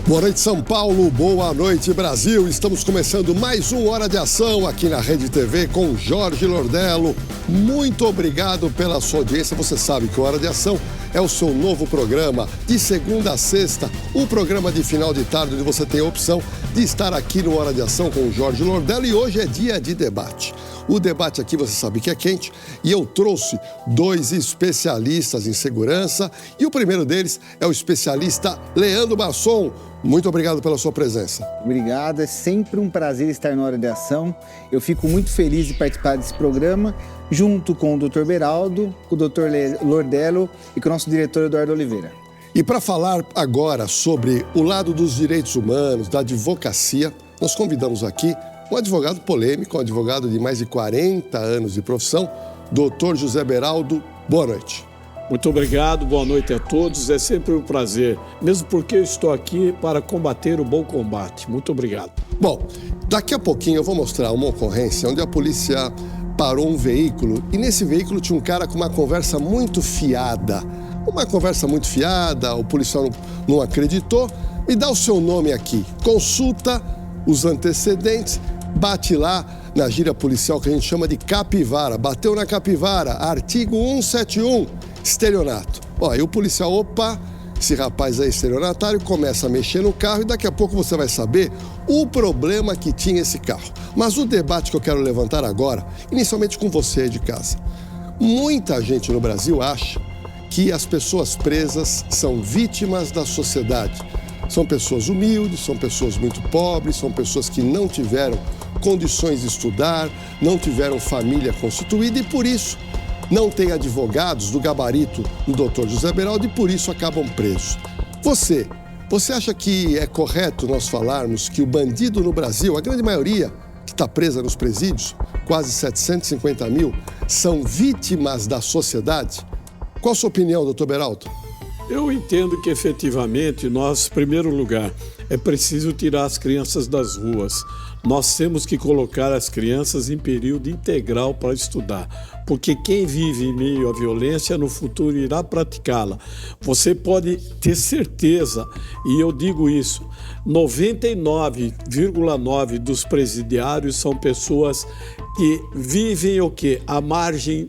Boa noite, São Paulo. Boa noite, Brasil. Estamos começando mais uma Hora de Ação aqui na Rede TV com Jorge Lordello. Muito obrigado pela sua audiência. Você sabe que o Hora de Ação é o seu novo programa de segunda a sexta, um programa de final de tarde onde você tem a opção de estar aqui no Hora de Ação com o Jorge Lordello. E hoje é dia de debate. O debate aqui você sabe que é quente e eu trouxe dois especialistas em segurança e o primeiro deles é o especialista Leandro Basson. Muito obrigado pela sua presença. Obrigado, é sempre um prazer estar na Hora de Ação. Eu fico muito feliz de participar desse programa, junto com o Dr. Beraldo, com o Dr. Lordello e com o nosso diretor Eduardo Oliveira. E para falar agora sobre o lado dos direitos humanos, da advocacia, nós convidamos aqui um advogado polêmico, um advogado de mais de 40 anos de profissão, Dr. José Beraldo. Boa noite. Muito obrigado, boa noite a todos. É sempre um prazer, mesmo porque eu estou aqui para combater o bom combate. Muito obrigado. Bom, daqui a pouquinho eu vou mostrar uma ocorrência onde a polícia parou um veículo e nesse veículo tinha um cara com uma conversa muito fiada. Uma conversa muito fiada, o policial não acreditou. Me dá o seu nome aqui, consulta os antecedentes, bate lá na gíria policial que a gente chama de capivara. Bateu na capivara, artigo 171, estelionato. Ó, aí o policial, opa, esse rapaz é estelionatário, começa a mexer no carro e daqui a pouco você vai saber o problema que tinha esse carro. Mas o debate que eu quero levantar agora, inicialmente com você aí de casa. Muita gente no Brasil acha que as pessoas presas são vítimas da sociedade. São pessoas humildes, são pessoas muito pobres, são pessoas que não tiveram condições de estudar, não tiveram família constituída e por isso não têm advogados do gabarito do Dr. José Beraldo e por isso acabam presos. Você acha que é correto nós falarmos que o bandido no Brasil, a grande maioria que está presa nos presídios, quase 750 mil, são vítimas da sociedade? Qual a sua opinião, doutor Beraldo? Eu entendo que, efetivamente, nós, em primeiro lugar, é preciso tirar as crianças das ruas. Nós temos que colocar as crianças em período integral para estudar, porque quem vive em meio à violência, no futuro irá praticá-la. Você pode ter certeza, e eu digo isso, 99,9% dos presidiários são pessoas que vivem o quê? À margem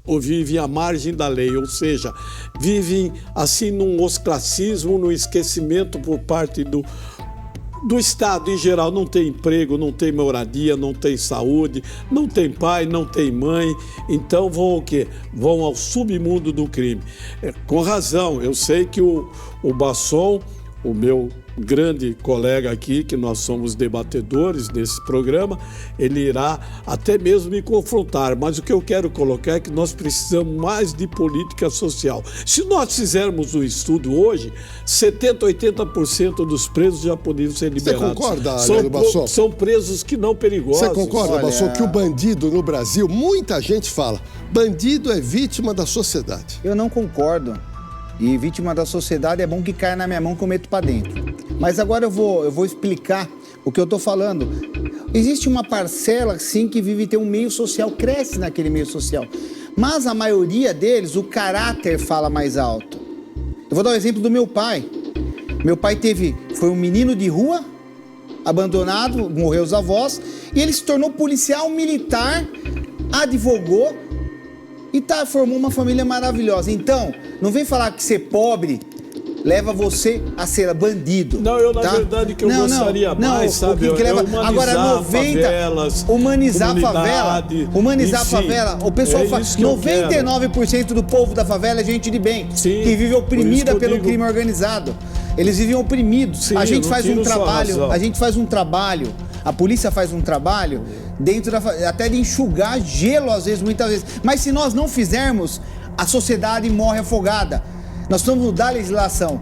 ou vivem à margem da lei, ou seja, vivem assim num ostracismo, num esquecimento por parte do Estado em geral. Não tem emprego, não tem moradia, não tem saúde, não tem pai, não tem mãe, então vão o quê? Vão ao submundo do crime. Com razão, eu sei que o Basson, o meu grande colega aqui, que nós somos debatedores desse programa, ele irá até mesmo me confrontar, mas o que eu quero colocar é que nós precisamos mais de política social. Se nós fizermos um estudo hoje, 70%, 80% dos presos já poderiam ser liberados. Você concorda, Leandro Basson? São presos que não perigosos. Você concorda, Basson, que o bandido no Brasil, muita gente fala, bandido é vítima da sociedade? Eu não concordo. E vítima da sociedade é bom que caia na minha mão que eu meto pra dentro. Mas agora eu vou explicar o que eu tô falando. Existe uma parcela, sim, que vive ter um meio social, cresce naquele meio social. Mas a maioria deles, o caráter fala mais alto. Eu vou dar o exemplo do meu pai. Meu pai foi um menino de rua, abandonado, morreu os avós, e ele se tornou policial militar, advogou, e formou uma família maravilhosa. Então, não vem falar que ser pobre leva você a ser bandido. Não, eu na verdade que eu gostaria mais, sabe? O que leva... Agora, 90... favelas, humanizar a favela. Humanizar enfim, a favela. O pessoal fala, 99% do povo da favela é gente de bem. Sim, que vive oprimida pelo crime organizado. Eles vivem oprimidos. Sim, a gente faz um trabalho, a polícia faz um trabalho dentro até de enxugar gelo, às vezes, muitas vezes. Mas se nós não fizermos, a sociedade morre afogada. Nós precisamos mudar a legislação.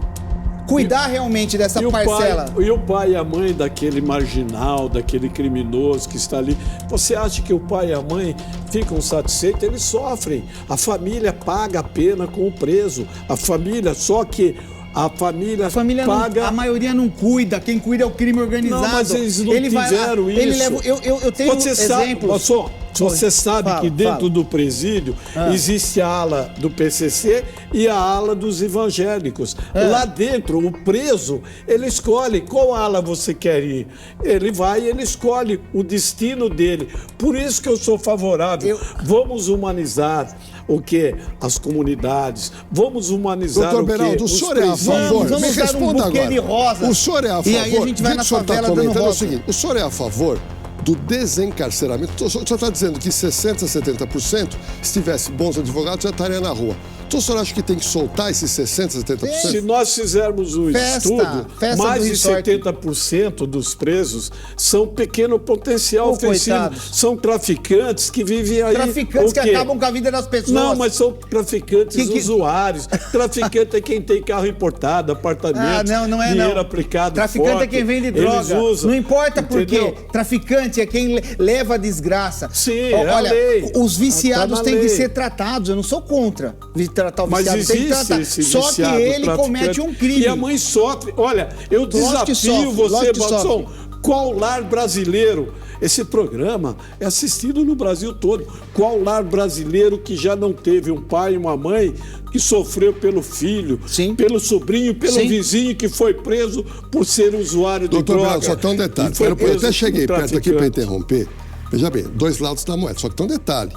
Cuidar realmente dessa parcela. E o pai e a mãe daquele marginal, daquele criminoso que está ali, você acha que o pai e a mãe ficam satisfeitos? Eles sofrem. A família paga a pena com o preso. A família, só que a família paga... A maioria não cuida, quem cuida é o crime organizado. Não, mas eles não fizeram isso. Eu tenho você exemplos. Sabe, Você sabe que dentro do presídio existe a ala do PCC e a ala dos evangélicos. Lá dentro, o preso, ele escolhe qual ala você quer ir. Ele vai e ele escolhe o destino dele. Por isso que eu sou favorável. Vamos humanizar o que? As comunidades. Vamos humanizar Doutor Beraldo, o senhor é a favor? Me responda agora. O senhor é a favor? E aí a gente vai na favela dando rosa. É o seguinte, o senhor é a favor do desencarceramento? O senhor está dizendo que 60%, 70%, se tivesse bons advogados, já estaria na rua. Então o senhor acha que tem que soltar esses 60%, 70%? Se nós fizermos um estudo, mais de 70% dos presos são pequeno potencial ofensivo. Coitados. São traficantes que vivem aí. Traficantes que acabam com a vida das pessoas. Não, mas são traficantes usuários. Traficante é quem tem carro importado, apartamento, dinheiro aplicado. Traficante é quem vende droga. Não importa por quê. Traficante é quem leva a desgraça. Sim, olha, os viciados têm que ser tratados. Eu não sou contra tratar o viciado. Mas existe esse só viciado, que ele comete um crime. E a mãe sofre. Olha, eu desafio você, Balson, qual lar brasileiro? Esse programa é assistido no Brasil todo. Qual lar brasileiro que já não teve um pai e uma mãe que sofreu pelo filho, pelo sobrinho, pelo vizinho que foi preso por ser usuário de droga? Doutor, só tem um detalhe. Eu até cheguei perto aqui para interromper. Veja bem, dois lados da moeda. Só que tem um detalhe.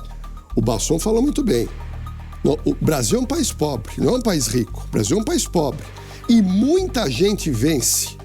O Balson falou muito bem. O Brasil é um país pobre, não é um país rico. O Brasil é um país pobre. E muita gente vence,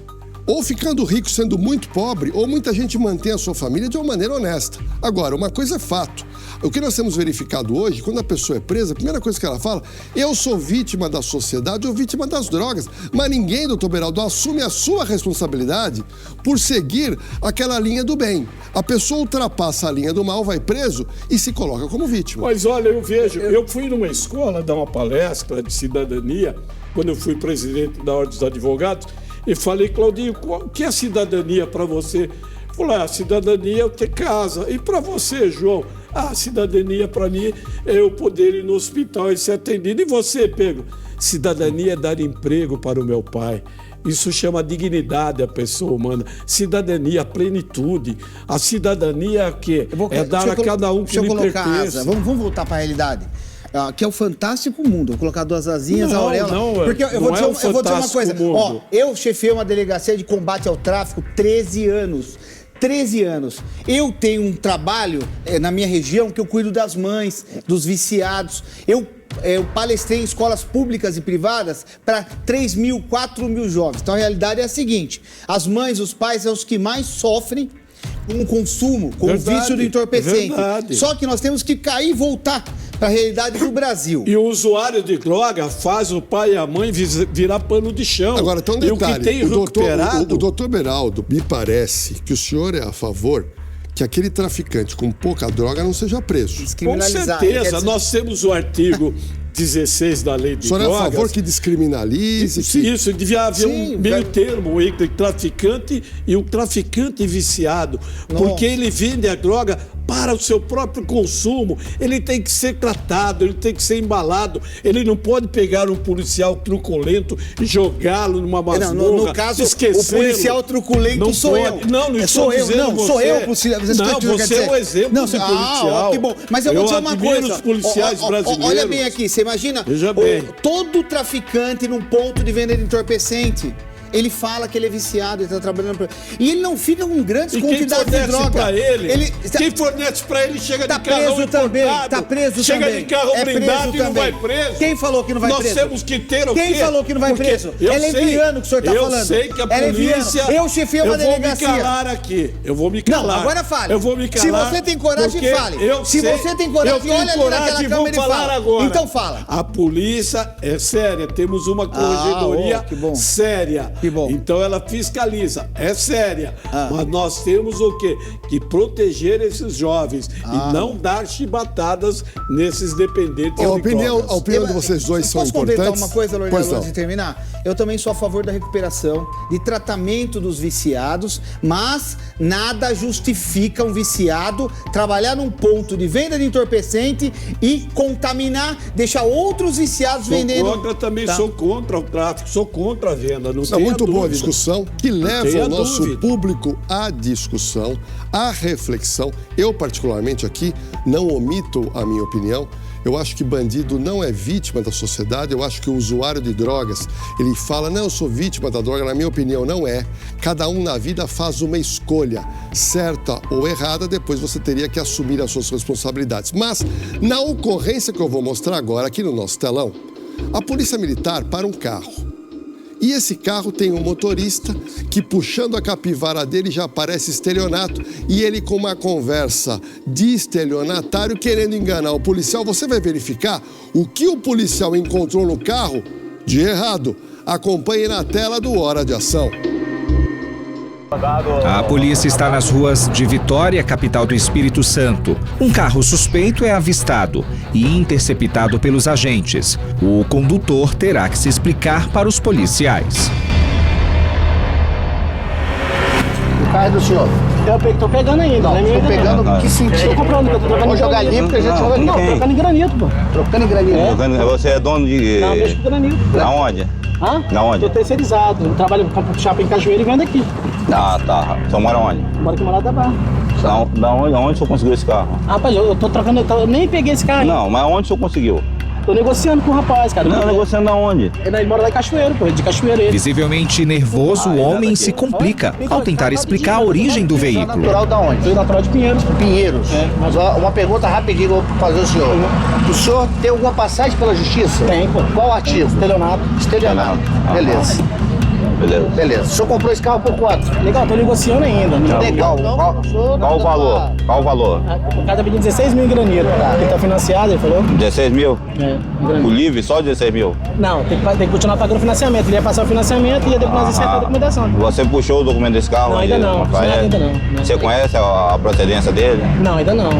ou ficando rico sendo muito pobre, ou muita gente mantém a sua família de uma maneira honesta. Agora, uma coisa é fato. O que nós temos verificado hoje, quando a pessoa é presa, a primeira coisa que ela fala, eu sou vítima da sociedade ou vítima das drogas. Mas ninguém, doutor Beraldo, assume a sua responsabilidade por seguir aquela linha do bem. A pessoa ultrapassa a linha do mal, vai preso e se coloca como vítima. Mas olha, eu fui numa escola dar uma palestra de cidadania, quando eu fui presidente da Ordem dos Advogados, e falei, Claudinho, o que é cidadania para você? Falei, a cidadania é ter casa. E para você, João? A cidadania para mim é eu poder ir no hospital e ser atendido. E você, Pedro? Cidadania é dar emprego para o meu pai. Isso chama dignidade à pessoa humana. Cidadania, plenitude. A cidadania é o quê? É dar a cada um que lhe pertence. Vamos voltar para a realidade. Que é o fantástico mundo. Vou colocar duas asinhas, a auréola. Porque eu vou dizer uma coisa. Eu chefei uma delegacia de combate ao tráfico 13 anos. 13 anos. Eu tenho um trabalho na minha região que eu cuido das mães, dos viciados. Eu palestrei em escolas públicas e privadas para 3 mil, 4 mil jovens. Então a realidade é a seguinte: as mães, os pais são os que mais sofrem com o consumo, com o vício do entorpecente. Só que nós temos que cair e voltar para a realidade do Brasil. E o usuário de droga faz o pai e a mãe virar pano de chão. Agora, tem um detalhe. E o que tem recuperado... O doutor Beraldo, me parece que o senhor é a favor que aquele traficante com pouca droga não seja preso. Com certeza. Nós temos o artigo 16 da lei de drogas. O senhor é a favor que descriminalize? Isso, devia haver um meio termo entre traficante e um traficante viciado. Porque ele vende a droga para o seu próprio consumo. Ele tem que ser tratado, ele tem que ser embalado. Ele não pode pegar um policial truculento e jogá-lo numa masmorra. No caso, o policial truculento não sou eu. Não estou dizendo você. Sou eu, policial. Você é o exemplo de policial. Que bom. Mas eu vou dizer uma coisa. Os policiais brasileiros. Olha bem aqui, você imagina todo traficante num ponto de venda de entorpecente. Ele fala que ele é viciado, ele está trabalhando... E ele não fica com grandes quantidades de droga. Quem fornece para ele chega de carro preso também. Está preso chega também. De carro blindado e não vai preso. Quem falou que não vai preso? Nós temos que ter o quê? Quem falou que não vai preso? É leviano que o senhor está falando. Eu sei que a polícia... Eu chefei uma delegacia. Eu vou me calar aqui. Eu vou me calar. Não, agora fale. Eu vou me calar. Se você tem coragem, fale. Se você tem coragem, olha ali naquela câmera e fala. Agora. Então fala. A polícia é séria. Temos uma corregedoria séria. Que bom. Então ela fiscaliza, é séria, mas nós temos o quê? Que proteger esses jovens e não dar chibatadas nesses dependentes. A opinião de vocês dois são importantes. Posso completar uma coisa, Lourdes, antes de terminar? Eu também sou a favor da recuperação, de tratamento dos viciados, mas nada justifica um viciado trabalhar num ponto de venda de entorpecente e contaminar, deixar outros viciados vendendo. Sou contra o tráfico, sou contra a venda. Não tem muito boa a dúvida. discussão, que leva tenha o nosso dúvida. público à discussão, à reflexão. Eu, particularmente aqui, não omito a minha opinião. Eu acho que bandido não é vítima da sociedade. Eu acho que o usuário de drogas, ele fala, não, eu sou vítima da droga. Na minha opinião, não é. Cada um na vida faz uma escolha, certa ou errada, depois você teria que assumir as suas responsabilidades. Mas, na ocorrência que eu vou mostrar agora aqui no nosso telão, a Polícia Militar para um carro. E esse carro tem um motorista que, puxando a capivara dele, já parece estelionato. E ele, com uma conversa de estelionatário, querendo enganar o policial. Você vai verificar o que o policial encontrou no carro de errado. Acompanhe na tela do Hora de Ação. A polícia está nas ruas de Vitória, capital do Espírito Santo. Um carro suspeito é avistado e interceptado pelos agentes. O condutor terá que se explicar para os policiais. O carro é do senhor? Eu tô pegando ainda. Não, tô pegando no que sentido? Tô comprando, eu tô trocando Vamos jogar limpo que a gente joga limpo. Não, trocando em granito, pô. Trocando em granito. Você é dono de... Não, deixa com granito. Aonde? Hã? Na onde? Tô terceirizado. Eu trabalho com chapa em Cajueiro e vendo aqui. Ah, tá. Você mora onde? Moro aqui em Morada da Barra. Da onde o senhor conseguiu esse carro? Rapaz, eu tô trocando, eu nem peguei esse carro ainda. Não, mas onde o senhor conseguiu? Tô negociando com o rapaz, cara. Não, negociando aonde? Ele mora lá em Cachoeiro, pô, de Cachoeiro ele. Visivelmente nervoso, o homem se complica ao tentar explicar a origem do veículo. Natural da onde? Sou natural de Pinheiros. Pinheiros. É. Mas ó, uma pergunta rapidinho vou fazer ao senhor. O senhor tem alguma passagem pela justiça? Tem, pô. Qual artigo? Estelionato. Estelionato. Beleza. Beleza. Beleza. O senhor comprou esse carro por quanto? Legal, tô negociando ainda. Legal. Qual o valor? Qual o valor? O cara tá pedindo 16 mil em granito. Ele tá financiado, ele falou? 16 mil? É, em O granito. livre só 16 mil? Não, tem que continuar pagando o financiamento. Ele ia passar o financiamento e ia depois nós acertar a documentação. Você puxou o documento desse carro? Não, ainda aí, não. Rafael? Ainda não. Você conhece a procedência dele? Não, ainda não.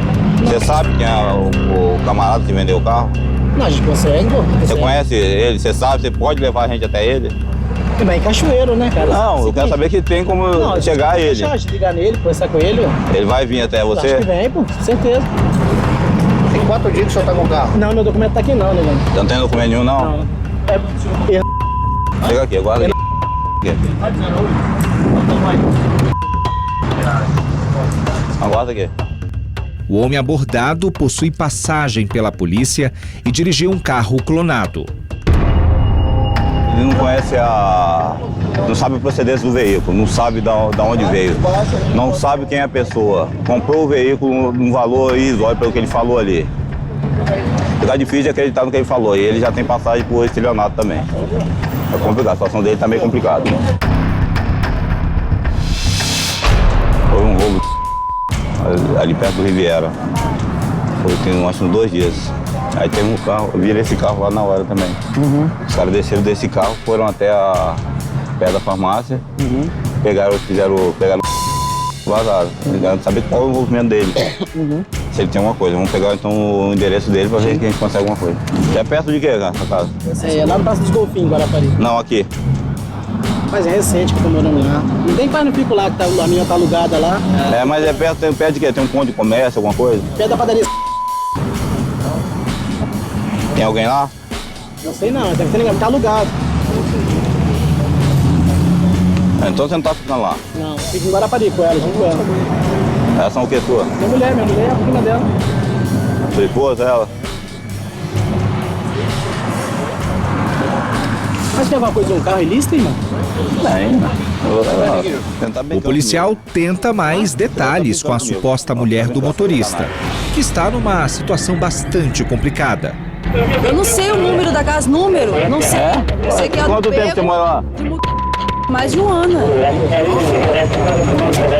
Você sabe quem é o camarada que vendeu o carro? Não, a gente consegue, pô. Você conhece ele? Você sabe? Você pode levar a gente até ele? Mas em Cachoeiro, né, cara? Não, eu quero saber que tem como chegar a ele. Deixa eu ligar nele, conversar com ele. Ele vai vir até Acho você? que vem, pô, com certeza. Tem quantos dias que o senhor tá com o carro? Não, meu documento tá aqui não, né, velho? Você não tem documento nenhum, não? Não. Chega aqui, aguarda aqui. Aguarda aqui. O homem abordado possui passagem pela polícia e dirigiu um carro clonado. Ele não conhece não sabe a procedência do veículo, não sabe da onde veio, não sabe quem é a pessoa. Comprou o veículo num valor irrisório pelo que ele falou ali. Fica difícil de acreditar no que ele falou e ele já tem passagem por estelionato também. É complicado, a situação dele tá meio complicada. Foi um roubo ali perto do Riviera. Foi tem acho uns 2 dias. Aí tem um carro, eu vi esse carro lá na hora também. Os caras desceram desse carro, foram até perto da farmácia, pegaram, vazaram. Querendo saber qual é o envolvimento dele. Se ele tem alguma coisa. Vamos pegar então o endereço dele pra ver se a gente consegue alguma coisa. É perto de quê, cara, essa casa? É lá no Praça dos Golfinhos, Guarapari. Não, aqui. Mas é recente que eu tô morando lá. Não tem pai no Pico lá, que a minha tá alugada lá. É, mas é perto de quê? Tem um ponto de comércio, alguma coisa? Perto da padaria. Tem alguém lá? Não sei não, deve ter ninguém, tá alugado. Então você não tá ficando lá. Não, fica em Guarapari com ela, junto com ela. Elas são o que sua? Minha mulher, a prima dela. Sua esposa, ela? Mas tem alguma coisa de um carro ilícito, irmão? O policial tenta mais detalhes com a suposta mulher do motorista, que está numa situação bastante complicada. Eu não sei o número da casa, não sei. Eu sei que ela Quanto tempo você mora lá? mais de 1 ano.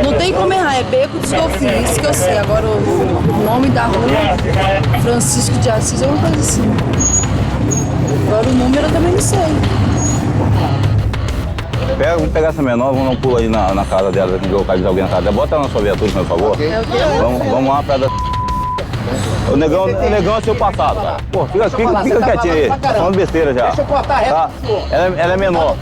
Não tem como errar, é Beco dos Golfinhos, isso que eu sei. Agora o nome da rua, Francisco de Assis, é uma coisa assim. Agora o número eu também não sei. Vamos pegar essa menor, vamos dar um pulo aí na casa dela, localizar alguém na casa dela. Bota ela na sua viatura, por favor. Vamos lá pra... O negão é seu passado, cara. Pô, fica quietinho aí. Falando besteira já. Deixa eu cortar reto. Tá? Ela é menor.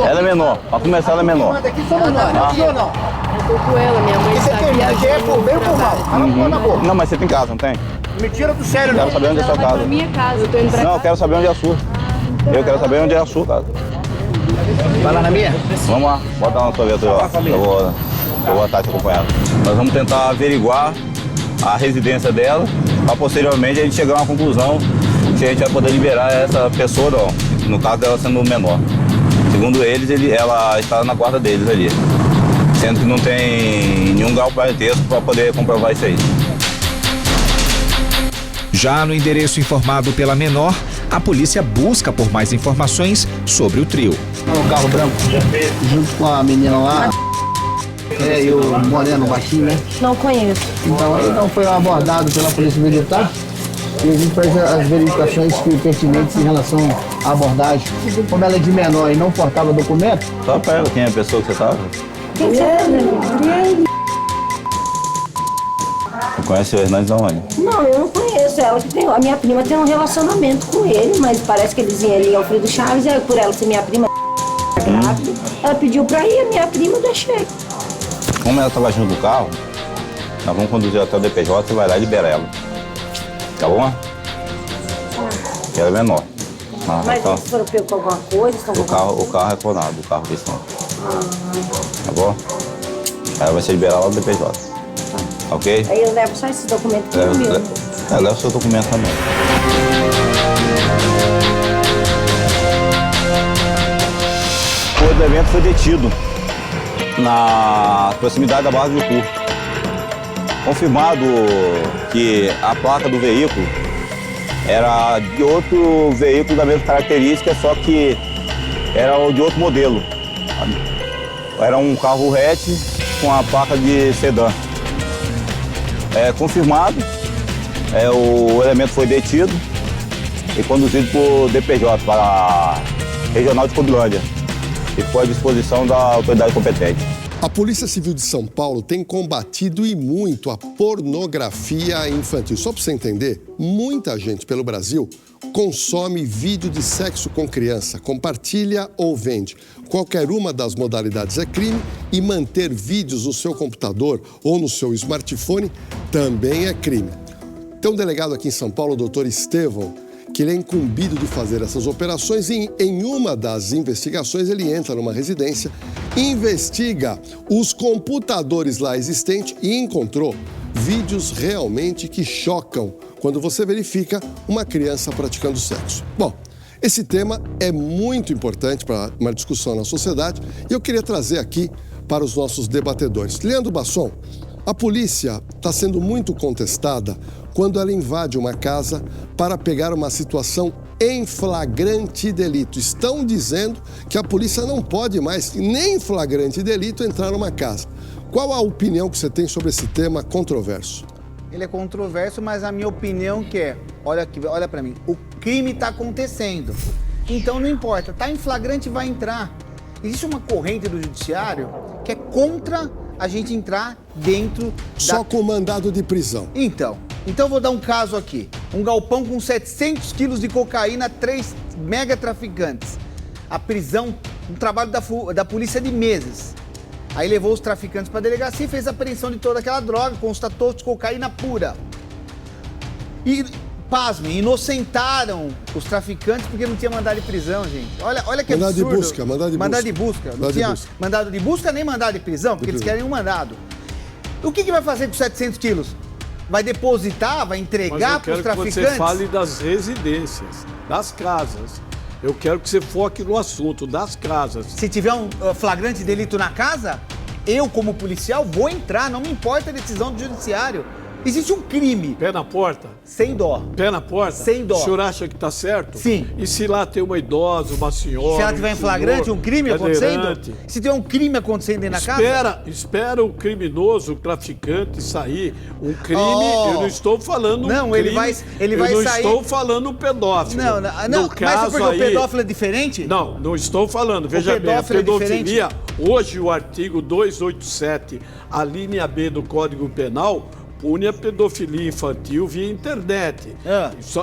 Ela é menor. Pra começar, ela é menor. Aqui sou menor, aqui ou não? Eu tô com ela, minha mãe Você está tem que é por bem ou por mal? Fala com na boca. Não, mas você tem casa, não tem? Me tira do sério, não. Quero saber onde é a sua Ela vai casa. pra minha casa, eu tô indo pra Não, eu casa. quero saber onde é a sua. Eu quero saber onde é a sua casa. Vai lá na minha? Vamos lá, bota lá na sua viatura lá. Eu vou estar te acompanhando. Nós vamos tentar averiguar a residência dela, para posteriormente a gente chegar a uma conclusão se a gente vai poder liberar essa pessoa ou não. No caso dela sendo menor. Segundo eles, ela está na guarda deles ali. Sendo que não tem nenhum grau parentesco para poder comprovar isso aí. Já no endereço informado pela menor, a polícia busca por mais informações sobre o trio. O carro branco, junto com a menina lá. E o moreno baixinho, né? Não conheço. Então ele não foi abordado pela polícia militar e a gente faz as verificações pertinentes em relação à abordagem. Como ela é de menor e não portava documento. Só para ela, quem é a pessoa que você estava? Quem que é? Você conhece o Hernandes aonde? Não, eu não conheço ela. A minha prima tem um relacionamento com ele, mas parece que eles iam ali ao Alfredo Chaves, e por ela ser minha prima grávida, ela pediu pra ir, a minha prima eu deixei. Como ela estava junto do carro, nós vamos conduzir até o DPJ, você vai lá e libera ela. Tá bom? Ela é menor. Mas então, eles foram pegos com alguma coisa? o carro é clonado, o carro de som. Tá bom? Ela vai ser liberada lá do DPJ. Ok? Aí eu levo só esse documento que é meu. Leva o seu documento também. O elemento foi detido na proximidade da base do Cu. Confirmado que a placa do veículo era de outro veículo da mesma característica, só que era de outro modelo. Era um carro hatch com a placa de sedã. Confirmado, o elemento foi detido e conduzido por DPJ para a Regional de Cobilândia e ficou à disposição da autoridade competente. A Polícia Civil de São Paulo tem combatido e muito a pornografia infantil. Só para você entender, muita gente pelo Brasil consome vídeo de sexo com criança, compartilha ou vende. Qualquer uma das modalidades é crime e manter vídeos no seu computador ou no seu smartphone também é crime. Tem um delegado aqui em São Paulo, o doutor Estevão, que ele é incumbido de fazer essas operações e em uma das investigações ele entra numa residência, investiga os computadores lá existentes e encontrou vídeos realmente que chocam quando você verifica uma criança praticando sexo. Bom, esse tema é muito importante para uma discussão na sociedade e eu queria trazer aqui para os nossos debatedores. Leandro Basson, a polícia está sendo muito contestada quando ela invade uma casa para pegar uma situação em flagrante delito. Estão dizendo que a polícia não pode mais, nem em flagrante delito, entrar numa casa. Qual a opinião que você tem sobre esse tema controverso? Ele é controverso, mas a minha opinião que é, olha aqui, olha pra mim, o crime tá acontecendo. Então não importa, tá em flagrante, vai entrar. Existe uma corrente do judiciário que é contra a gente entrar dentro Só com mandado de prisão. Então eu vou dar um caso aqui. Um galpão com 700 quilos de cocaína, 3 mega traficantes. A prisão, um trabalho da polícia de meses. Aí levou os traficantes para a delegacia e fez a apreensão de toda aquela droga, constatou de cocaína pura. E, pasmem, inocentaram os traficantes porque não tinha mandado de prisão, gente. Olha que absurdo. Mandado de busca. Mandado de busca. Não tinha mandado de busca nem mandado de prisão, porque eles querem um mandado. O que vai fazer com 700 quilos? Vai depositar, vai entregar para os traficantes? Mas eu quero que você fale das residências, das casas. Eu quero que você foque no assunto das casas. Se tiver um flagrante delito na casa, eu, como policial, vou entrar, não me importa a decisão do judiciário. Existe um crime. Pé na porta? Sem dó. Pé na porta? Sem dó. O senhor acha que tá certo? Sim. E se lá tem uma idosa, uma senhora, se ela tiver em flagrante, um crime acontecendo? Se tiver um crime acontecendo dentro da casa? Espera o criminoso, o traficante sair. Um crime, eu não estou falando não, crime, ele vai sair... Eu não estou falando pedófilo. Não, no caso mas porque o pedófilo é diferente? Não estou falando. Veja bem, a pedofilia, hoje o artigo 287, a linha B do Código Penal, pune a pedofilia infantil via internet.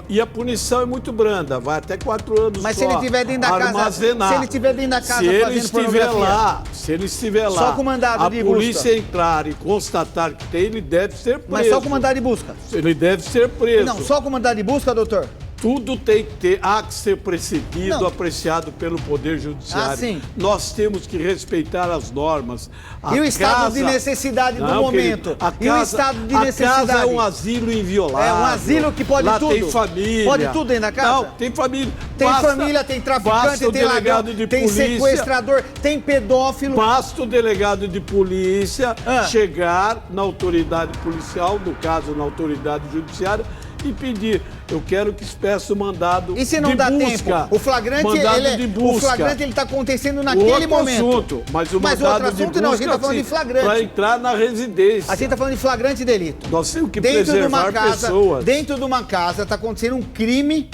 E a punição é muito branda, vai até 4 anos. Mas só. se ele estiver dentro da casa, se ele estiver dentro da casa fazendo pornografia, se ele estiver lá, só com mandado de busca. A polícia entrar e constatar que tem, ele deve ser preso. Mas só com mandado de busca? Ele deve ser preso. Não, só com mandado de busca, doutor? Tudo tem que ter, há que ser precedido, apreciado pelo Poder Judiciário. Sim. Nós temos que respeitar as normas. E o estado de necessidade do momento? E o estado de necessidade? A casa é um asilo inviolável. É um asilo que pode lá tudo. Tem família. Pode tudo dentro da casa? Não, tem família. Tem família, tem traficante, tem ladrão, tem sequestrador, tem pedófilo. Basta o delegado de polícia chegar na autoridade policial, no caso na autoridade judiciária, e pedir, eu quero que peça o mandado de busca. E se não dá tempo? O flagrante, o flagrante está acontecendo naquele momento. Assunto, mas o mandado de busca, não, a gente está falando de flagrante. Para entrar na residência. A gente está falando de flagrante delito. Nós temos que preservar pessoas. Dentro de uma casa está acontecendo um crime,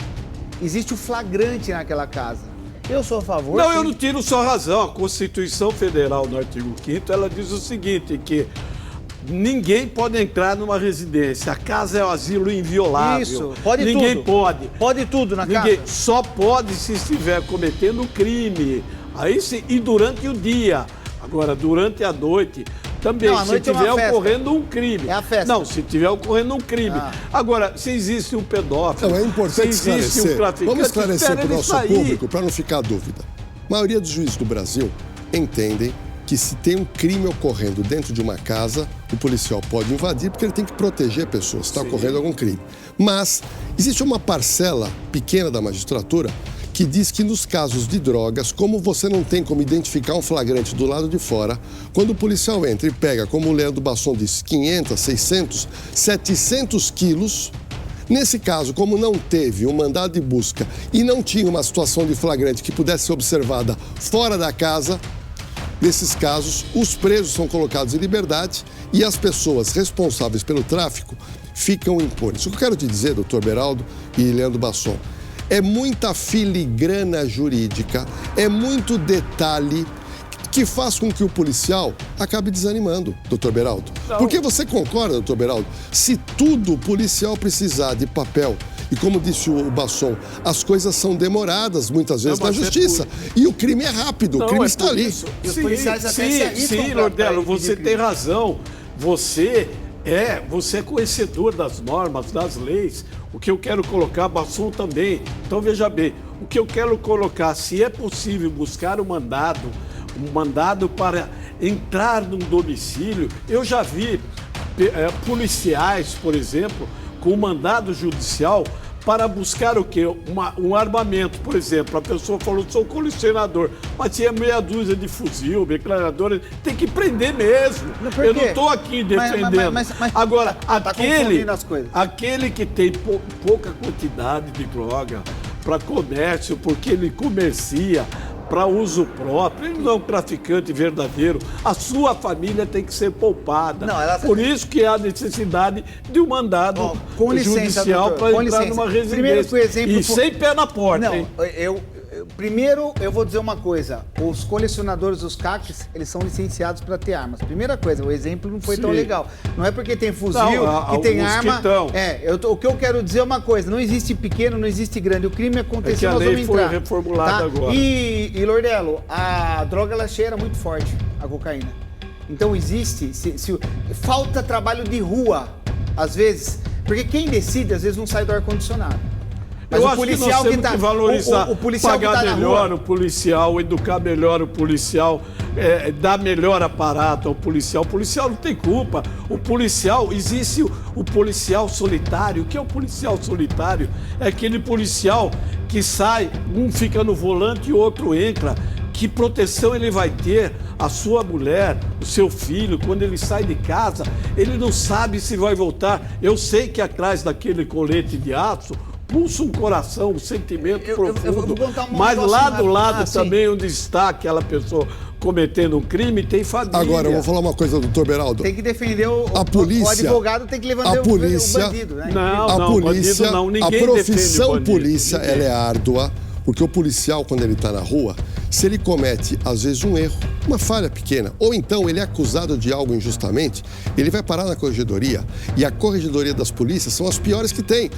existe o flagrante naquela casa. Eu sou a favor. Não, eu não tiro sua razão. A Constituição Federal, no artigo 5º, ela diz o seguinte, que ninguém pode entrar numa residência. A casa é um asilo inviolável. Isso, pode ninguém tudo. Pode. Pode tudo na ninguém casa? Só pode se estiver cometendo crime. Aí sim, e durante o dia. Agora, durante a noite, também, não, se estiver ocorrendo um crime. É a festa. Não, se estiver ocorrendo um crime. Agora, se existe um pedófilo, é importante se existe um traficante, vamos esclarecer para o nosso público, para não ficar dúvida. A maioria dos juízes do Brasil entendem que se tem um crime ocorrendo dentro de uma casa, o policial pode invadir porque ele tem que proteger pessoas, está ocorrendo algum crime. Mas existe uma parcela pequena da magistratura que diz que nos casos de drogas, como você não tem como identificar um flagrante do lado de fora, quando o policial entra e pega, como o Leandro Basson disse, 500, 600, 700 quilos, nesse caso, como não teve um mandado de busca e não tinha uma situação de flagrante que pudesse ser observada fora da casa, nesses casos, os presos são colocados em liberdade e as pessoas responsáveis pelo tráfico ficam impunes. O que eu quero te dizer, doutor Beraldo e Leandro Basson, é muita filigrana jurídica, é muito detalhe que faz com que o policial acabe desanimando, doutor Beraldo. Não. Porque você concorda, doutor Beraldo? Se tudo o policial precisar de papel, e como disse o Basson, as coisas são demoradas muitas vezes na justiça. E o crime é rápido, o crime está ali. E os policiais até se arriscam. Sim, Lordelo, você tem razão. Você é conhecedor das normas, das leis. O que eu quero colocar, Basson também. Então, veja bem, o que eu quero colocar, se é possível buscar um mandado para entrar num domicílio, eu já vi policiais, por exemplo, com mandado judicial para buscar o quê? Um armamento, por exemplo. A pessoa falou, sou colecionador, mas tinha meia dúzia de fuzil, metralhadora, tem que prender mesmo. Eu não estou aqui defendendo. Mas agora, tá aquele que tem pouca quantidade de droga para comércio, porque ele comercia para uso próprio, ele não é um traficante verdadeiro, a sua família tem que ser poupada. Por isso que há necessidade de um mandado judicial para entrar numa residência. E sem pé na porta. Não, primeiro, eu vou dizer uma coisa. Os colecionadores dos CACs, eles são licenciados para ter armas. Primeira coisa, o exemplo não foi tão legal. Não é porque tem fuzil, que tem arma. O que eu quero dizer é uma coisa. Não existe pequeno, não existe grande. O crime aconteceu, nós vamos entrar. A lei foi reformulada agora. E, Lordelo, a droga, ela cheira muito forte, a cocaína. Então existe, falta trabalho de rua, às vezes. Porque quem decide, às vezes, não sai do ar-condicionado. Mas eu acho que nós temos que valorizar, o policial pagar melhor o policial, educar melhor o policial, dar melhor aparato ao policial. O policial não tem culpa. O policial, existe o policial solitário. O que é o policial solitário? É aquele policial que sai, um fica no volante e o outro entra. Que proteção ele vai ter? A sua mulher, o seu filho, quando ele sai de casa, ele não sabe se vai voltar. Eu sei que atrás daquele colete de aço pulsa um coração, um sentimento profundo, mas lá do lado também onde está aquela pessoa cometendo um crime, tem família. Agora, eu vou falar uma coisa, doutor Beraldo. Tem que defender o advogado tem que levantar o bandido, né? A profissão polícia, ela é árdua, porque o policial, quando ele está na rua, se ele comete, às vezes, um erro, uma falha pequena, ou então ele é acusado de algo injustamente, ele vai parar na corregedoria. E a corregedoria das polícias são as piores que tem,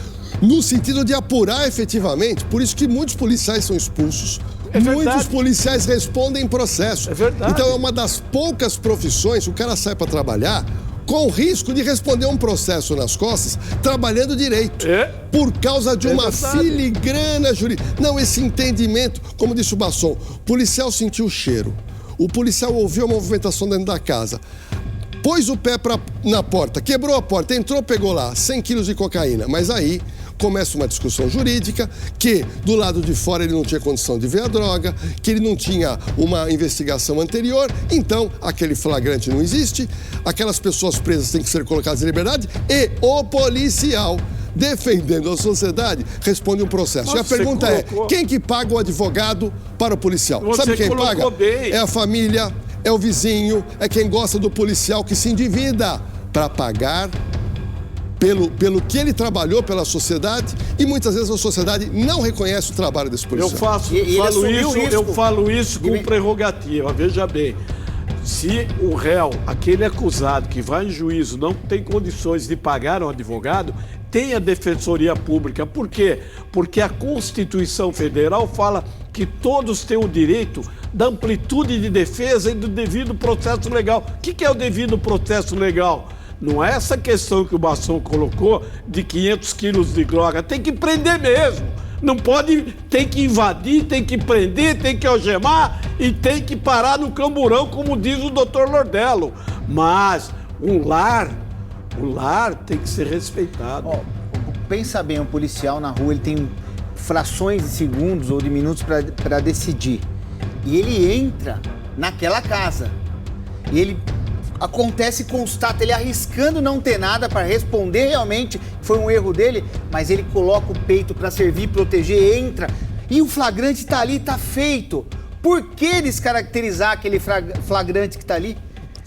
no sentido de apurar efetivamente. Por isso que muitos policiais são expulsos, muitos policiais respondem em processo. É verdade. Então é uma das poucas profissões, o cara sai para trabalhar, com risco de responder um processo nas costas, trabalhando direito. Por causa de uma filigrana jurídica. Não, esse entendimento, como disse o Basson, o policial sentiu o cheiro. O policial ouviu a movimentação dentro da casa. Pôs o pé na porta, quebrou a porta, entrou, pegou lá 100 quilos de cocaína. Mas aí começa uma discussão jurídica que, do lado de fora, ele não tinha condição de ver a droga, que ele não tinha uma investigação anterior, então aquele flagrante não existe, aquelas pessoas presas têm que ser colocadas em liberdade e o policial, defendendo a sociedade, responde um processo. Nossa, e a pergunta é, quem que paga o advogado para o policial? Sabe quem paga? Bem. É a família, é o vizinho, é quem gosta do policial que se endivida para pagar pelo que ele trabalhou pela sociedade, e muitas vezes a sociedade não reconhece o trabalho desse policial. Eu falo isso com prerrogativa, veja bem. Se o réu, aquele acusado que vai em juízo, não tem condições de pagar um advogado, tem a Defensoria Pública. Por quê? Porque a Constituição Federal fala que todos têm o direito da amplitude de defesa e do devido processo legal. O que é o devido processo legal? Não é essa questão que o Basson colocou de 500 quilos de droga. Tem que prender mesmo. Não pode, tem que invadir, tem que prender, tem que algemar e tem que parar no camburão, como diz o Dr. Lordello. Mas o lar tem que ser respeitado. Pensa bem, um policial na rua, ele tem frações de segundos ou de minutos para decidir. E ele entra naquela casa. E ele constata ele arriscando não ter nada para responder realmente que foi um erro dele, mas ele coloca o peito para servir, proteger, entra e o flagrante tá ali, tá feito. Por que descaracterizar aquele flagrante que tá ali?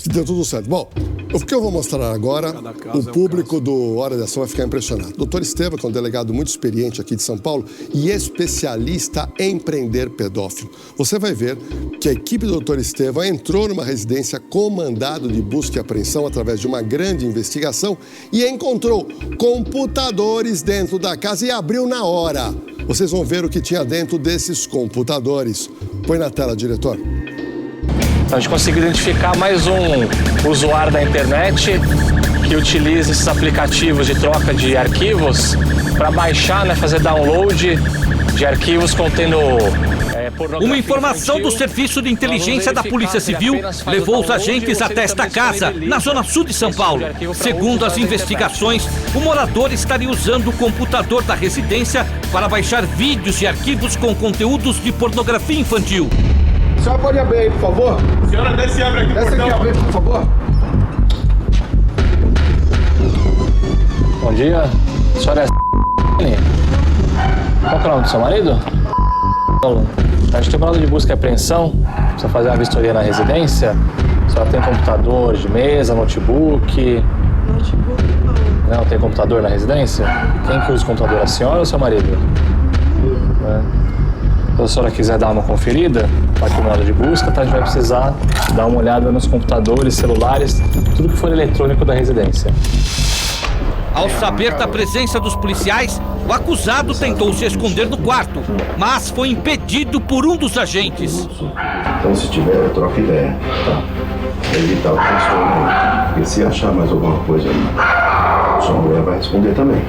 Deu tudo certo. Bom, o que eu vou mostrar agora, o público do Hora de Ação vai ficar impressionado. Doutor Estevam, que é um delegado muito experiente aqui de São Paulo e especialista em prender pedófilo. Você vai ver que a equipe do doutor Estevam entrou numa residência com mandado de busca e apreensão através de uma grande investigação e encontrou computadores dentro da casa e abriu na hora. Vocês vão ver o que tinha dentro desses computadores. Põe na tela, diretor. A gente conseguiu identificar mais um usuário da internet que utiliza esses aplicativos de troca de arquivos para baixar, fazer download de arquivos contendo pornografia. Uma informação do Serviço de Inteligência da Polícia Civil levou os agentes até esta casa, na zona sul de São Paulo. Segundo as investigações, o morador estaria usando o computador da residência para baixar vídeos e arquivos com conteúdos de pornografia infantil. A senhora pode abrir aí, por favor? Senhora, desce e abre aqui, desce aqui, abre, por favor. Bom dia. A senhora é Qual que é o nome do seu marido? A gente tem mandado de busca e apreensão. Precisa fazer uma vistoria na residência. A senhora tem computador de mesa, notebook? Notebook não. Não tem computador na residência? Quem que usa o computador? A senhora ou o seu marido? Se a senhora quiser dar uma conferida, tá aqui no hora de busca, tá? A gente vai precisar dar uma olhada nos computadores, celulares, tudo que for eletrônico da residência. Ao saber da presença dos policiais, o acusado tentou se esconder no quarto, mas foi impedido por um dos agentes. Então, se tiver, troca ideia, tá? Evitar o transtorno. Porque se achar mais alguma coisa aí, sua mulher vai responder também.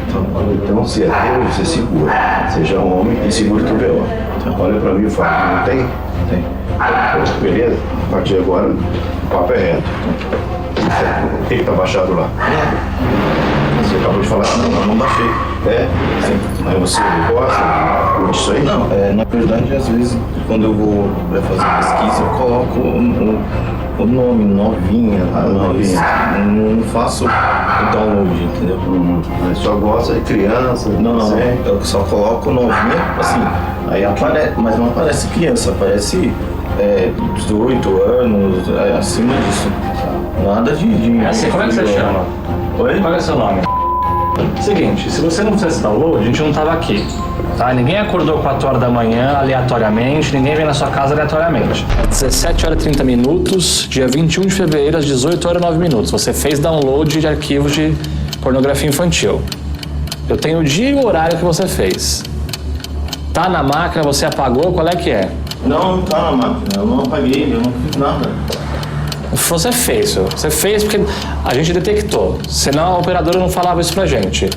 Então, se é teu, você segura. Seja um homem e segure o B.O. Olha pra mim e fala, não tem? Tem. Beleza? A partir de agora, o papo é reto. O que tá baixado lá? Você acabou de falar, não baixei. Mas você gosta curte isso aí? Não, na verdade, às vezes, quando eu vou fazer pesquisa, eu coloco o nome, novinha, não faço o download, entendeu? Mas só gosta de criança? Não, eu só coloco novinha, assim, aí aparece, mas não aparece criança, aparece 18 anos, acima disso. Nada de... Assim, como é que você chama? Oi? Qual é o seu nome? Seguinte, se você não fizesse download, a gente não tava aqui, tá? Ninguém acordou 4 horas da manhã aleatoriamente, ninguém vem na sua casa aleatoriamente. 17 horas e 30 minutos, dia 21 de fevereiro, às 18 horas e 9 minutos. Você fez download de arquivos de pornografia infantil. Eu tenho o dia e o horário que você fez. Tá na máquina, você apagou, qual é que é? Não tá na máquina, eu não apaguei, eu não fiz nada. Você fez porque a gente detectou, senão a operadora não falava isso pra gente.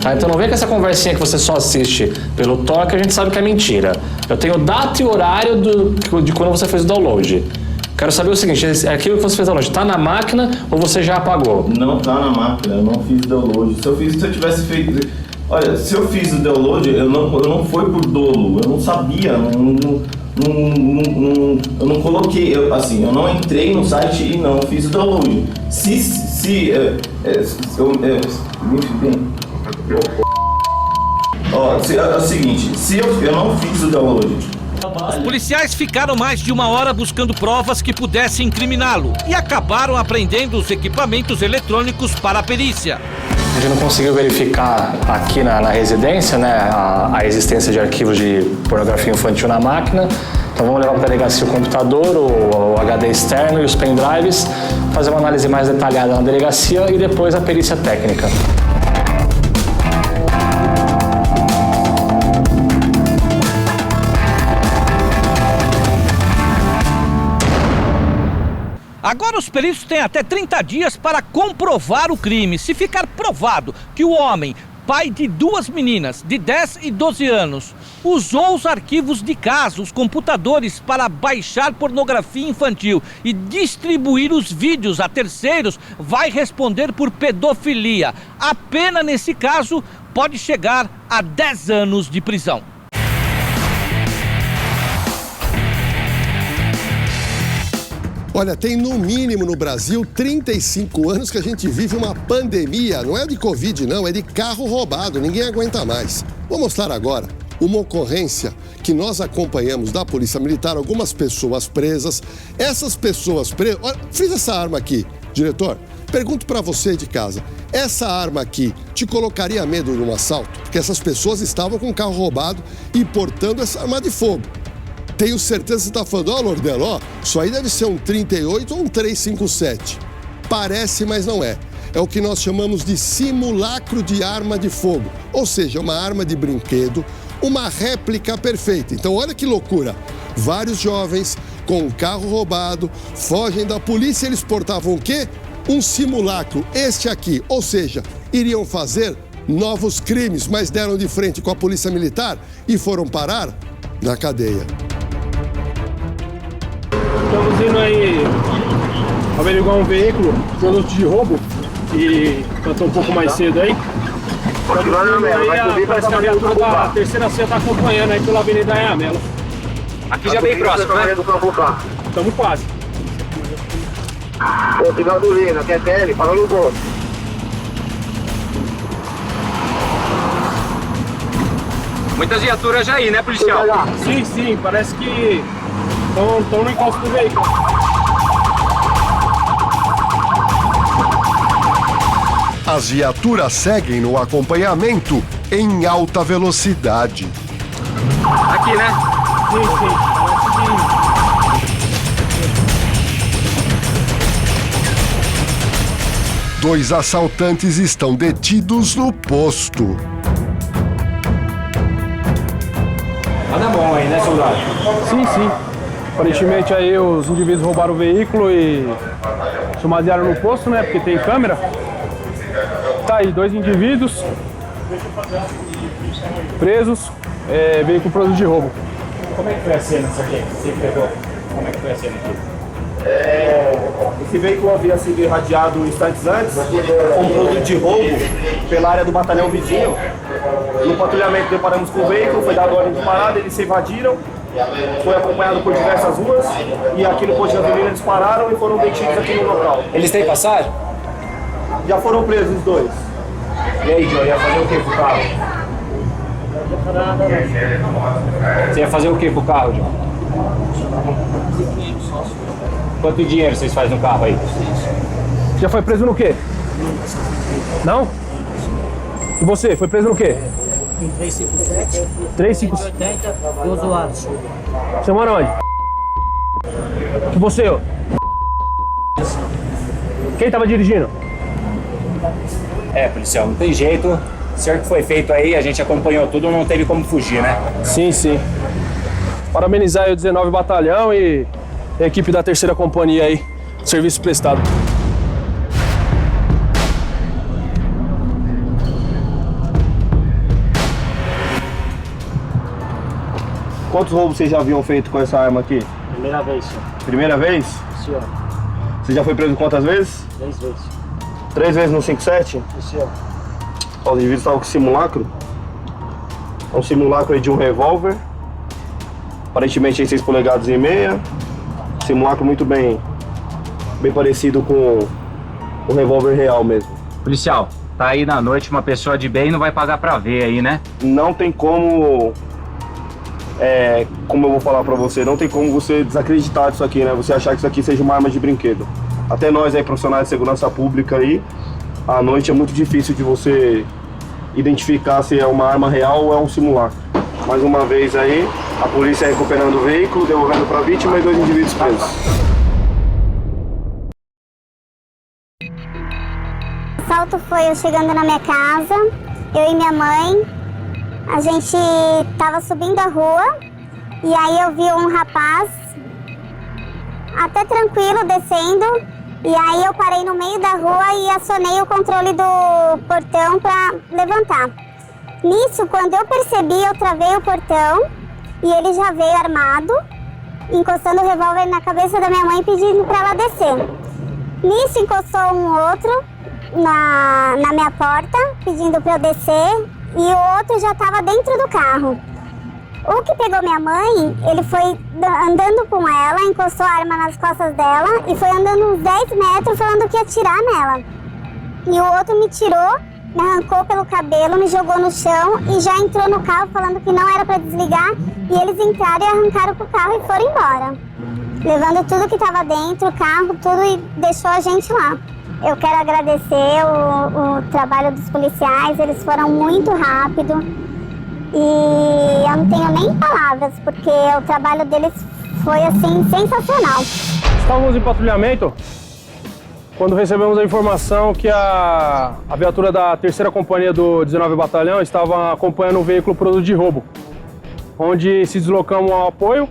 Tá? Então não vem com essa conversinha que você só assiste pelo toque, a gente sabe que é mentira. Eu tenho data e horário de quando você fez o download. Quero saber o seguinte, aquilo que você fez o download, tá na máquina ou você já apagou? Não tá na máquina, eu não fiz download. Se eu tivesse feito... Olha, se eu fiz o download, eu não foi por dolo, eu não sabia, eu não coloquei, eu não entrei no site e não fiz o download. É o seguinte, se eu não fiz o download. Os policiais ficaram mais de 1 hora buscando provas que pudessem incriminá-lo e acabaram apreendendo os equipamentos eletrônicos para a perícia. A gente não conseguiu verificar aqui na residência, né, a existência de arquivos de pornografia infantil na máquina. Então vamos levar para a delegacia o computador, o HD externo e os pendrives, fazer uma análise mais detalhada na delegacia e depois a perícia técnica. Agora os peritos têm até 30 dias para comprovar o crime. Se ficar provado que o homem, pai de 2 meninas de 10 e 12 anos, usou os arquivos de casa, os computadores, para baixar pornografia infantil e distribuir os vídeos a terceiros, vai responder por pedofilia. A pena nesse caso pode chegar a 10 anos de prisão. Olha, tem no mínimo no Brasil 35 anos que a gente vive uma pandemia. Não é de Covid, não, é de carro roubado. Ninguém aguenta mais. Vou mostrar agora uma ocorrência que nós acompanhamos da Polícia Militar, algumas pessoas presas. Essas pessoas presas... Olha, fiz essa arma aqui, diretor. Pergunto para você de casa, essa arma aqui te colocaria a medo de um assalto? Porque essas pessoas estavam com o carro roubado e portando essa arma de fogo. Tenho certeza que você está falando, ó, Lordelo, ó, isso aí deve ser um 38 ou um 357. Parece, mas não é. É o que nós chamamos de simulacro de arma de fogo. Ou seja, uma arma de brinquedo, uma réplica perfeita. Então, olha que loucura. Vários jovens com um carro roubado fogem da polícia. Eles portavam o quê? Um simulacro, este aqui. Ou seja, iriam fazer novos crimes, mas deram de frente com a Polícia Militar e foram parar na cadeia. Estamos indo aí averiguar um veículo, produto de roubo, e cantou um pouco mais cedo aí. Parece que a viatura da terceira C está acompanhando aí pela Avenida Anhamelo. Aqui já bem próximo, né? Estamos quase. Pô, tem gasolina, quer tele, falando no bolso. Muitas viaturas já aí, né, policial? Sim, parece que estão no encosto do veículo. As viaturas seguem no acompanhamento em alta velocidade. Aqui, né? Sim. Dois assaltantes estão detidos no posto. Nada bom aí, né, soldado? Sim. Aparentemente aí os indivíduos roubaram o veículo e sumaziaram no posto, né? Porque tem câmera. Tá aí, 2 indivíduos presos, veículo produto de roubo. Como é que foi a cena isso aqui? Você pegou? Como é que foi a cena aqui? Esse veículo havia sido irradiado instantes antes com produto de roubo pela área do batalhão vizinho. No patrulhamento deparamos com o veículo, foi dado ordem de parada, eles se evadiram, foi acompanhado por diversas ruas e aqui no posto de gasolina eles pararam e foram detidos aqui no local. Eles têm passagem? Já foram presos os 2. E aí, Joe, ia fazer o que com o carro? Você ia fazer o que com o carro, Joe? Quanto dinheiro vocês fazem no carro aí? Já foi preso no quê? Não? E você, foi preso no quê? Em 357. 357? 80 usuários. Você mora onde? E você, ó? Quem tava dirigindo? Policial, não tem jeito. Certo que foi feito aí, a gente acompanhou tudo, não teve como fugir, né? Sim. Parabenizar aí o 19 Batalhão e a equipe da 3ª Companhia aí. serviço prestado. Quantos roubos vocês já haviam feito com essa arma aqui? Primeira vez, senhor. Primeira vez? Senhor. Você já foi preso quantas vezes? 3 vezes. 3 vezes no 57? Senhor. Ó, os indivíduos estavam com simulacro. É um simulacro aí de um revólver. Aparentemente em 6 polegadas e meia. Simulacro muito bem parecido com o revólver real mesmo. Policial, tá aí na noite uma pessoa de bem e não vai pagar pra ver aí, né? Não tem como... como eu vou falar pra você, não tem como você desacreditar disso aqui, né? Você achar que isso aqui seja uma arma de brinquedo. Até nós aí, profissionais de segurança pública aí, à noite é muito difícil de você identificar se é uma arma real ou é um simulacro. Mais uma vez aí, a polícia recuperando o veículo, devolvendo pra vítima e 2 indivíduos presos. O assalto foi eu chegando na minha casa, eu e minha mãe. A gente tava subindo a rua e aí eu vi um rapaz até tranquilo descendo e aí eu parei no meio da rua e acionei o controle do portão para levantar. Nisso, quando eu percebi, eu travei o portão e ele já veio armado, encostando o revólver na cabeça da minha mãe pedindo para ela descer. Nisso encostou um outro na minha porta pedindo para eu descer. E o outro já estava dentro do carro. O que pegou minha mãe, ele foi andando com ela, encostou a arma nas costas dela e foi andando uns 10 metros falando que ia atirar nela. E o outro me tirou, me arrancou pelo cabelo, me jogou no chão e já entrou no carro falando que não era para desligar. E eles entraram e arrancaram pro carro e foram embora. Levando tudo que estava dentro, o carro, tudo e deixou a gente lá. Eu quero agradecer o trabalho dos policiais, eles foram muito rápido e eu não tenho nem palavras, porque o trabalho deles foi assim sensacional. Estávamos em patrulhamento quando recebemos a informação que a viatura da 3ª Companhia do 19 Batalhão estava acompanhando um veículo produto de roubo, onde se deslocamos ao apoio.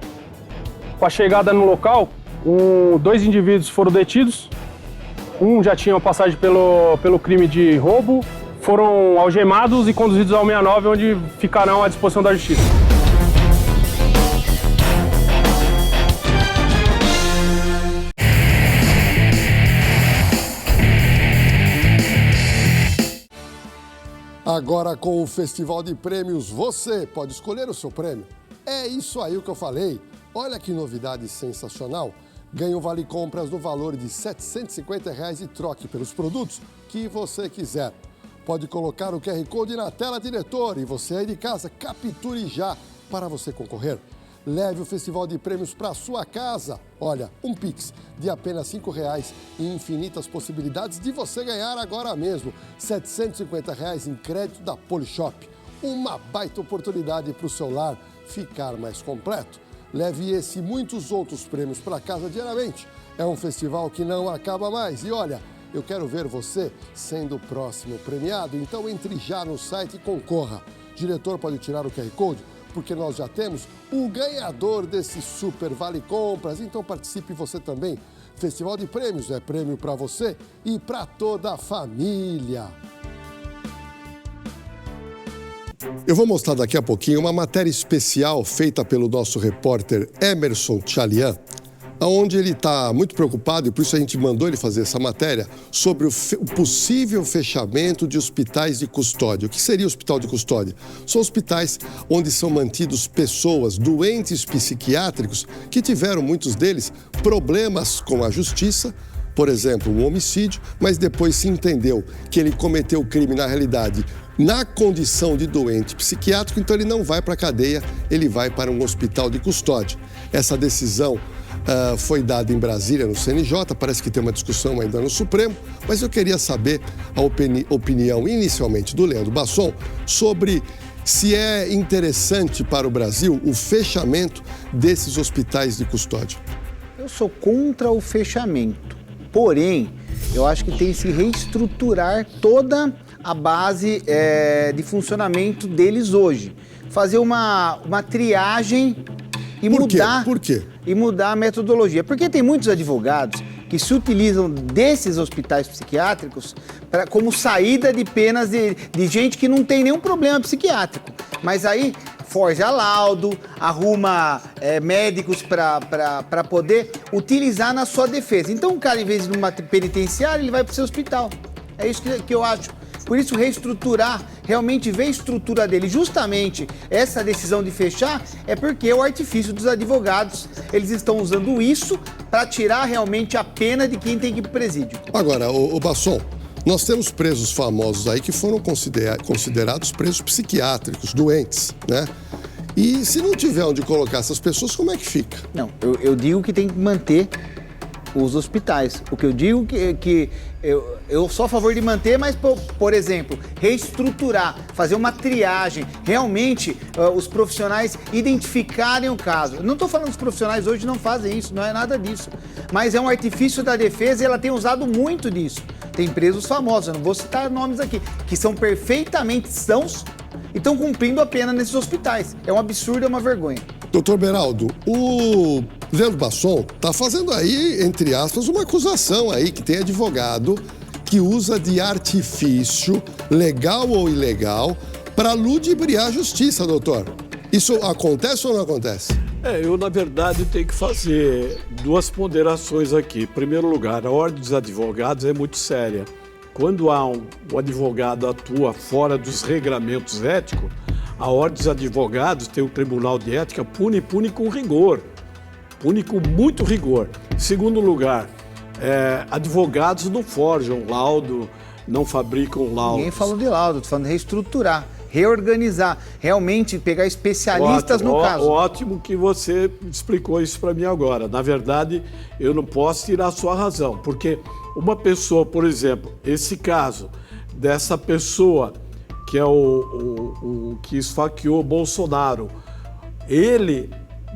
Com a chegada no local, 2 indivíduos foram detidos. Um já tinha passagem pelo crime de roubo, foram algemados e conduzidos ao 69, onde ficarão à disposição da justiça. Agora com o Festival de Prêmios, você pode escolher o seu prêmio. É isso aí o que eu falei. Olha que novidade sensacional. Ganhe um vale-compras no valor de R$ 750 e troque pelos produtos que você quiser. Pode colocar o QR Code na tela, diretor, e você aí de casa, capture já para você concorrer. Leve o Festival de Prêmios para sua casa. Olha, um Pix de apenas R$ 5 e infinitas possibilidades de você ganhar agora mesmo. R$ 750 em crédito da Polishop. Uma baita oportunidade para o seu lar ficar mais completo. Leve esse e muitos outros prêmios para casa diariamente. É um festival que não acaba mais. E olha, eu quero ver você sendo o próximo premiado. Então entre já no site e concorra. Diretor, pode tirar o QR Code, porque nós já temos o ganhador desse super Vale Compras. Então participe você também. Festival de Prêmios é prêmio para você e para toda a família. Eu vou mostrar daqui a pouquinho uma matéria especial feita pelo nosso repórter Emerson Tchalian, onde ele está muito preocupado, e por isso a gente mandou ele fazer essa matéria, sobre o possível fechamento de hospitais de custódia. O que seria hospital de custódia? São hospitais onde são mantidos pessoas doentes psiquiátricos que tiveram, muitos deles, problemas com a justiça, por exemplo, um homicídio, mas depois se entendeu que ele cometeu o crime, na realidade, na condição de doente psiquiátrico, então ele não vai para a cadeia, ele vai para um hospital de custódia. Essa decisão foi dada em Brasília, no CNJ, parece que tem uma discussão ainda no Supremo, mas eu queria saber a opinião inicialmente do Leandro Basson sobre se é interessante para o Brasil o fechamento desses hospitais de custódia. Eu sou contra o fechamento, porém, eu acho que tem que se reestruturar toda a base de funcionamento deles hoje. Fazer uma triagem e mudar. Por quê? E mudar a metodologia. Porque tem muitos advogados que se utilizam desses hospitais psiquiátricos como saída de penas de gente que não tem nenhum problema psiquiátrico. Mas aí forja laudo, arruma médicos para poder utilizar na sua defesa. Então o cara, em vez de ir numa penitenciária, ele vai para o seu hospital. É isso que eu acho. Por isso, reestruturar, realmente ver a estrutura dele. Justamente essa decisão de fechar é porque o artifício dos advogados, eles estão usando isso para tirar realmente a pena de quem tem que ir para o presídio. Agora, o Basson, nós temos presos famosos aí que foram considerados presos psiquiátricos, doentes, né? E se não tiver onde colocar essas pessoas, como é que fica? Não, eu digo que tem que manter os hospitais. O que eu digo que eu sou a favor de manter, mas, por exemplo, reestruturar, fazer uma triagem, realmente os profissionais identificarem o caso. Eu não estou falando que os profissionais hoje não fazem isso, não é nada disso. Mas é um artifício da defesa e ela tem usado muito disso. Tem presos famosos, eu não vou citar nomes aqui, que são perfeitamente sãos e estão cumprindo a pena nesses hospitais. É um absurdo, é uma vergonha. Doutor Beraldo, o Leandro Basson está fazendo aí, entre aspas, uma acusação aí que tem advogado que usa de artifício, legal ou ilegal, para ludibriar a justiça, doutor. Isso acontece ou não acontece? Eu, na verdade, tenho que fazer duas ponderações aqui. Em primeiro lugar, a ordem dos advogados é muito séria. Quando o advogado atua fora dos regramentos éticos, a ordem dos advogados tem o Tribunal de Ética, pune com rigor. Pune com muito rigor. Em segundo lugar, advogados não forjam laudo, não fabricam laudos. Ninguém falou de laudo, estou falando de reestruturar, reorganizar, realmente pegar especialistas no caso. Ótimo que você explicou isso para mim agora. Na verdade, eu não posso tirar a sua razão, porque uma pessoa, por exemplo, esse caso dessa pessoa que é o que esfaqueou Bolsonaro,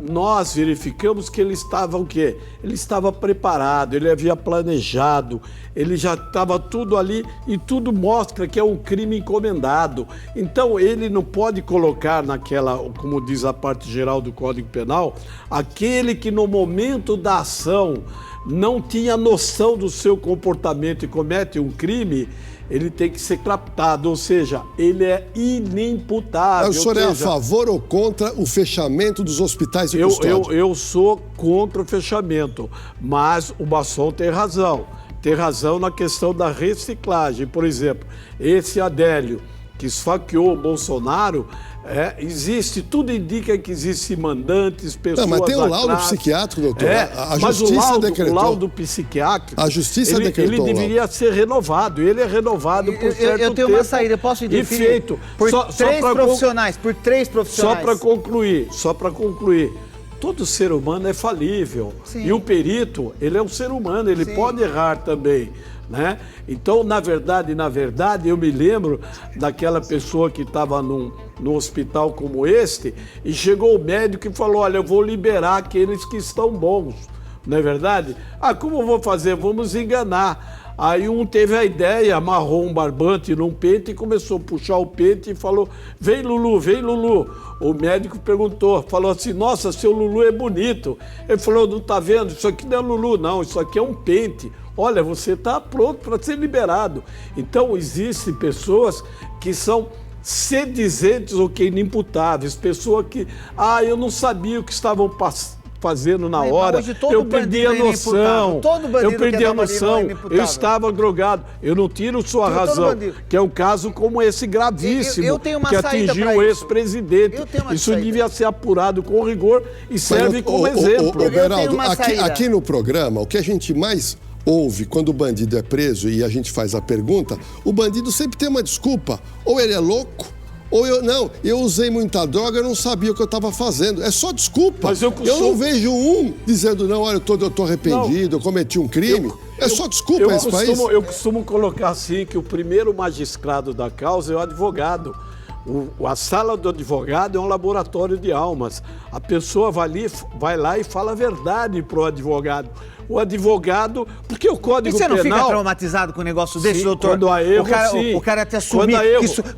nós verificamos que ele estava o quê? Ele estava preparado, ele havia planejado, ele já estava tudo ali e tudo mostra que é um crime encomendado. Então ele não pode colocar naquela, como diz a parte geral do Código Penal, aquele que no momento da ação não tinha noção do seu comportamento e comete um crime, ele tem que ser captado, ou seja, ele é inimputável. O senhor é a favor ou contra o fechamento dos hospitais de custódia? Eu sou contra o fechamento, mas o Basson tem razão. Tem razão na questão da reciclagem. Por exemplo, esse Adélio que esfaqueou o Bolsonaro, tudo indica que existem mandantes, pessoas mas tem o laudo psiquiátrico, doutor. A justiça decretou. O laudo psiquiátrico, a justiça decretou. Ele deveria ser renovado. Ele é renovado por certo tempo. Eu tenho uma saída, eu posso interferir? E feito. Por três profissionais. Só para concluir. Todo ser humano é falível. Sim. E o perito, ele é um ser humano, ele pode errar também. Né? Então, na verdade, eu me lembro daquela pessoa que estava num hospital como este e chegou o médico e falou, olha, eu vou liberar aqueles que estão bons, não é verdade? Como eu vou fazer? Vamos enganar. Aí um teve a ideia, amarrou um barbante num pente e começou a puxar o pente e falou, vem Lulu, vem Lulu. O médico falou assim, nossa, seu Lulu é bonito. Ele falou, não tá vendo? Isso aqui não é Lulu, não, isso aqui é um pente. Olha, você está pronto para ser liberado. Então, existem pessoas que são sedizentes ou que inimputáveis, pessoas que, eu não sabia o que estavam fazendo na hora, eu perdi a noção, eu estava drogado. Eu não tiro sua razão, que é um caso como esse gravíssimo, que atingiu o ex-presidente. Isso devia ser apurado com rigor e serve como exemplo. Beraldo, aqui no programa, o que a gente mais ouve quando o bandido é preso e a gente faz a pergunta, o bandido sempre tem uma desculpa. Ou ele é louco, ou eu usei muita droga, eu não sabia o que eu estava fazendo. É só desculpa. Mas eu não vejo um dizendo, não, olha, eu tô arrependido, eu cometi um crime. É só desculpa esse país. Eu costumo colocar assim, que o primeiro magistrado da causa é o advogado. A sala do advogado é um laboratório de almas. A pessoa vai lá e fala a verdade para o advogado. O advogado, porque o Código Penal... E você não fica traumatizado com um negócio desse, sim, doutor? Quando há erro, o cara até assumir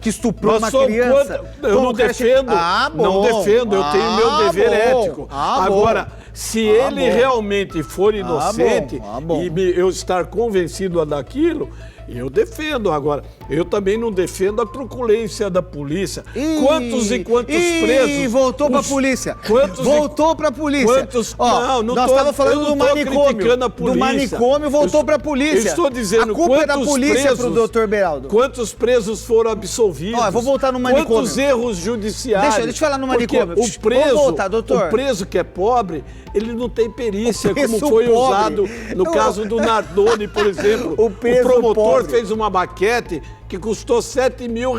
que estuprou uma criança. Eu não defendo, não defendo, eu tenho meu dever ético. Agora, se ele realmente for inocente e eu estar convencido daquilo, eu defendo. Agora, eu também não defendo a truculência da polícia. Quantos e quantos presos... voltou pra polícia. Voltou pra polícia. Quantos... Ó, nós estávamos falando do manicômio. Do manicômio voltou pra polícia. Eu estou dizendo, a culpa é da polícia pro doutor Beraldo. Quantos presos foram absolvidos? Ó, eu vou voltar no manicômio. Quantos erros judiciários? Deixa eu falar no manicômio. Vou voltar, doutor. O preso que é pobre, ele não tem perícia, como foi usado no caso do Nardoni, por exemplo. O promotor fez uma maquete que custou R$7 mil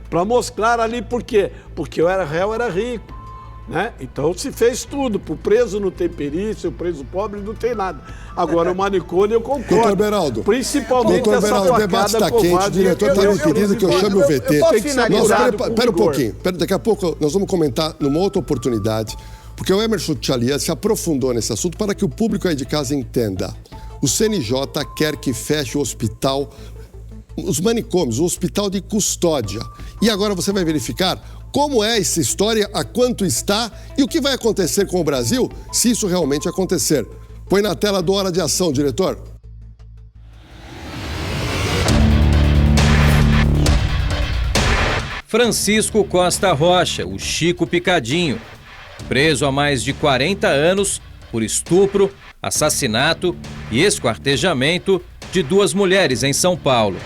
para mostrar ali por quê? Porque o réu era rico, né? Então se fez tudo. Para o preso não tem perícia, o preso pobre não tem nada. Agora o manicômio eu concordo. Doutor Beraldo, principalmente doutor essa Beraldo, o debate está quente, o diretor está me pedindo que eu chame o VT. Espera um pouquinho, daqui a pouco nós vamos comentar numa outra oportunidade, porque o Emerson Tchalia se aprofundou nesse assunto para que o público aí de casa entenda. O CNJ quer que feche o hospital, os manicômios, o hospital de custódia. E agora você vai verificar como é essa história, a quanto está e o que vai acontecer com o Brasil se isso realmente acontecer. Põe na tela do Hora de Ação, diretor. Francisco Costa Rocha, o Chico Picadinho, preso há mais de 40 anos por estupro, assassinato e esquartejamento de 2 mulheres em São Paulo.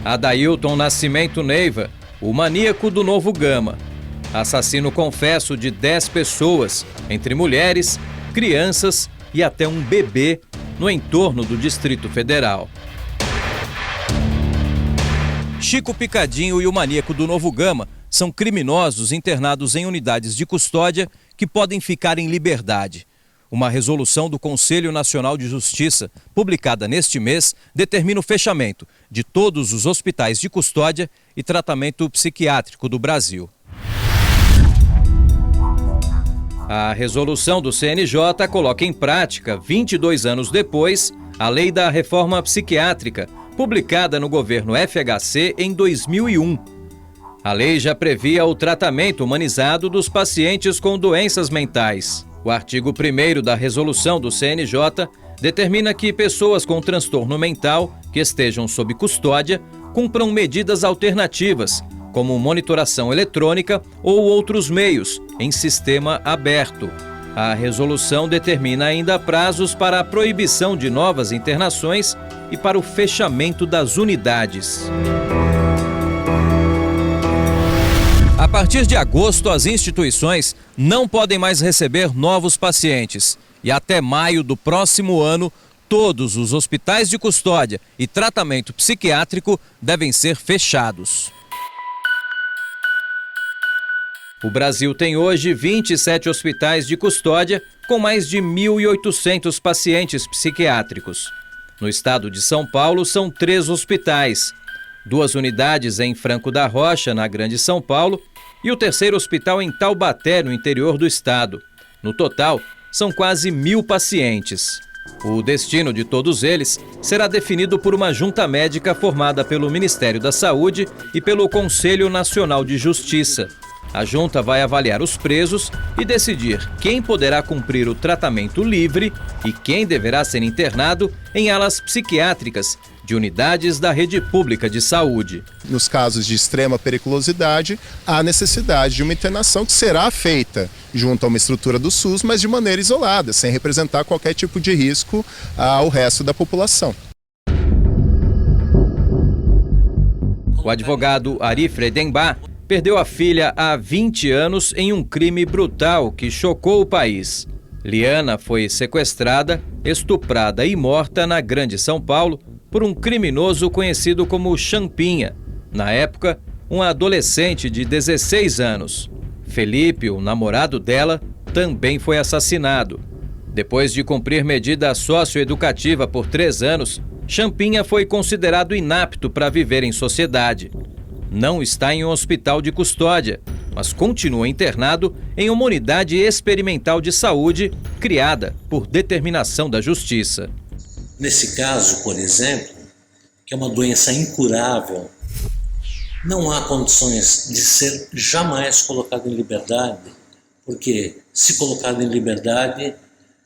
Adailton Nascimento Neiva, o maníaco do Novo Gama, assassino confesso de 10 pessoas, entre mulheres, crianças e até um bebê, no entorno do Distrito Federal. Chico Picadinho e o maníaco do Novo Gama são criminosos internados em unidades de custódia que podem ficar em liberdade. Uma resolução do Conselho Nacional de Justiça, publicada neste mês, determina o fechamento de todos os hospitais de custódia e tratamento psiquiátrico do Brasil. A resolução do CNJ coloca em prática, 22 anos depois, a Lei da Reforma Psiquiátrica, publicada no governo FHC em 2001. A lei já previa o tratamento humanizado dos pacientes com doenças mentais. O artigo 1º da resolução do CNJ determina que pessoas com transtorno mental que estejam sob custódia cumpram medidas alternativas, como monitoração eletrônica ou outros meios, em sistema aberto. A resolução determina ainda prazos para a proibição de novas internações e para o fechamento das unidades. A partir de agosto, as instituições não podem mais receber novos pacientes. E até maio do próximo ano, todos os hospitais de custódia e tratamento psiquiátrico devem ser fechados. O Brasil tem hoje 27 hospitais de custódia com mais de 1.800 pacientes psiquiátricos. No estado de São Paulo, são 3 hospitais. 2 unidades em Franco da Rocha, na Grande São Paulo, e o 3º hospital em Taubaté, no interior do estado. No total, são quase 1.000 pacientes. O destino de todos eles será definido por uma junta médica formada pelo Ministério da Saúde e pelo Conselho Nacional de Justiça. A junta vai avaliar os presos e decidir quem poderá cumprir o tratamento livre e quem deverá ser internado em alas psiquiátricas de unidades da rede pública de saúde. Nos casos de extrema periculosidade, há necessidade de uma internação que será feita junto a uma estrutura do SUS, mas de maneira isolada, sem representar qualquer tipo de risco ao resto da população. O advogado Ari Fredenbach perdeu a filha há 20 anos em um crime brutal que chocou o país. Liana foi sequestrada, estuprada e morta na Grande São Paulo por um criminoso conhecido como Champinha, na época, um adolescente de 16 anos. Felipe, o namorado dela, também foi assassinado. Depois de cumprir medida socioeducativa por 3 anos, Champinha foi considerado inapto para viver em sociedade. Não está em um hospital de custódia, mas continua internado em uma unidade experimental de saúde criada por determinação da Justiça. Nesse caso, por exemplo, que é uma doença incurável, não há condições de ser jamais colocado em liberdade, porque se colocado em liberdade,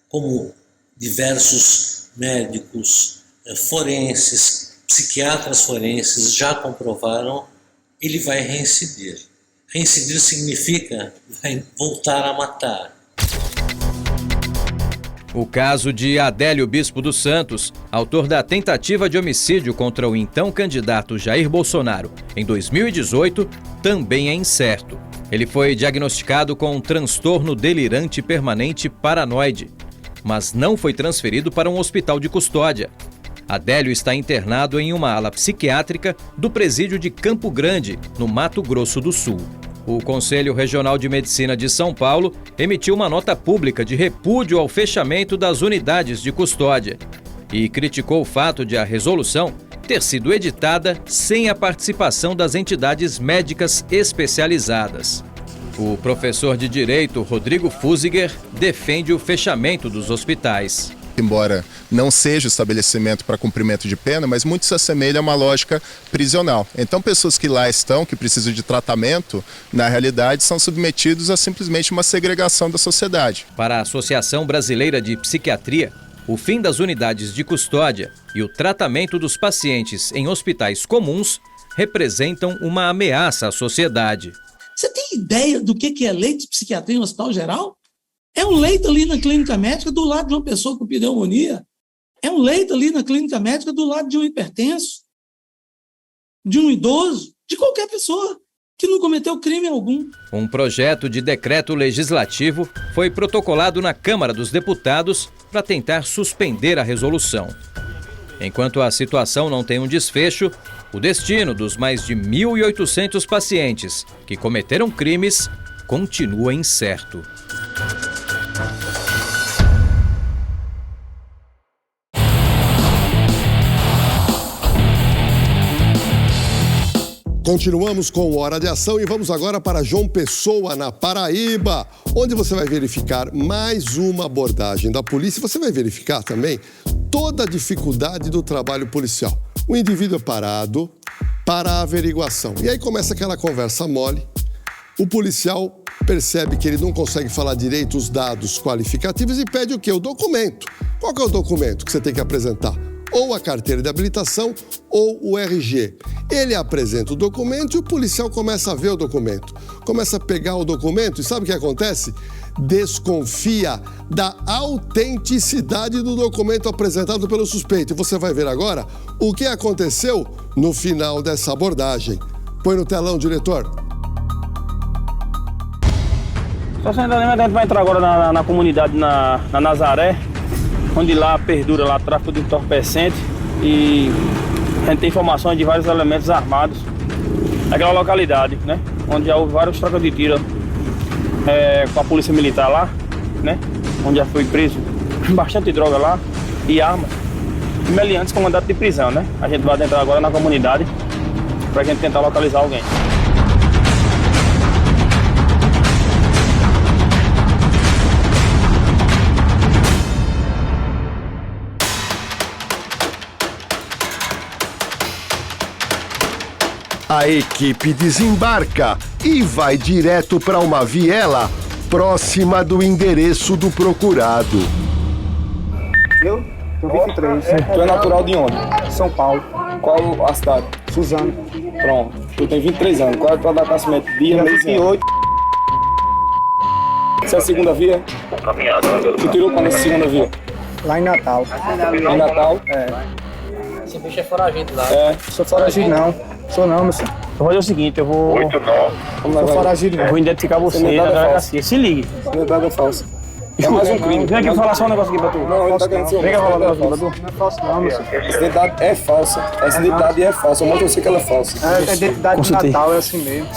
como diversos médicos, forenses, psiquiatras forenses já comprovaram, ele vai reincidir. Reincidir significa vai voltar a matar. O caso de Adélio Bispo dos Santos, autor da tentativa de homicídio contra o então candidato Jair Bolsonaro em 2018, também é incerto. Ele foi diagnosticado com um transtorno delirante permanente paranoide, mas não foi transferido para um hospital de custódia. Adélio está internado em uma ala psiquiátrica do presídio de Campo Grande, no Mato Grosso do Sul. O Conselho Regional de Medicina de São Paulo emitiu uma nota pública de repúdio ao fechamento das unidades de custódia e criticou o fato de a resolução ter sido editada sem a participação das entidades médicas especializadas. O professor de Direito, Rodrigo Fuziger, defende o fechamento dos hospitais. Embora não seja o estabelecimento para cumprimento de pena, mas muito se assemelha a uma lógica prisional. Então, pessoas que lá estão, que precisam de tratamento, na realidade, são submetidos a simplesmente uma segregação da sociedade. Para a Associação Brasileira de Psiquiatria, o fim das unidades de custódia e o tratamento dos pacientes em hospitais comuns representam uma ameaça à sociedade. Você tem ideia do que é leito de psiquiatria em um hospital geral? É um leito ali na clínica médica do lado de uma pessoa com pneumonia. É um leito ali na clínica médica do lado de um hipertenso, de um idoso, de qualquer pessoa que não cometeu crime algum. Um projeto de decreto legislativo foi protocolado na Câmara dos Deputados para tentar suspender a resolução. Enquanto a situação não tem um desfecho, o destino dos mais de 1.800 pacientes que cometeram crimes continua incerto. Continuamos com Hora de Ação e vamos agora para João Pessoa, na Paraíba, onde você vai verificar mais uma abordagem da polícia. Você vai verificar também toda a dificuldade do trabalho policial. O indivíduo é parado para a averiguação. E aí começa aquela conversa mole. O policial percebe que ele não consegue falar direito os dados qualificativos e pede o quê? O documento. Qual que é o documento que você tem que apresentar? Ou a carteira de habilitação ou o RG. Ele apresenta o documento e o policial começa a ver o documento. Começa a pegar o documento e sabe o que acontece? Desconfia da autenticidade do documento apresentado pelo suspeito. E você vai ver agora o que aconteceu no final dessa abordagem. Põe no telão, diretor. Só sem a gente vai entrar agora na comunidade, na Nazaré, onde lá perdura lá tráfico de entorpecente e a gente tem informações de vários elementos armados naquela localidade, né? Onde já houve vários trocas de tiro com a polícia militar lá, né? Onde já foi preso bastante droga lá e armas, e meliantes com mandato de prisão, né? A gente vai adentrar agora na comunidade pra gente tentar localizar alguém. A equipe desembarca e vai direto para uma viela próxima do endereço do procurado. Eu? Tenho 23. Tu é natural de onde? São Paulo. Qual a cidade? Suzano. Pronto. Tu tem 23 anos. Qual é a tua data de nascimento? Dia, mês e ano? Essa é a segunda via? Tu tirou quando essa segunda via? Lá em Natal. Em Natal? É. Esse bicho é foragido lá. É. Sou foragido não. Sou não, meu senhor. Eu vou fazer o seguinte, eu vou... Sou foragido não. Eu vou identificar você na delegacia. Se ligue. Identidade é falsa. É mais um crime. Vem aqui falar só um negócio aqui pra tu. Não, ele tá querendo ser. Vem cá falar um negócio pra tu. Não é falso não, meu senhor. Essa identidade é falsa. Essa identidade é falsa. Eu mostro você que ela é falsa. A identidade de Natal é assim mesmo.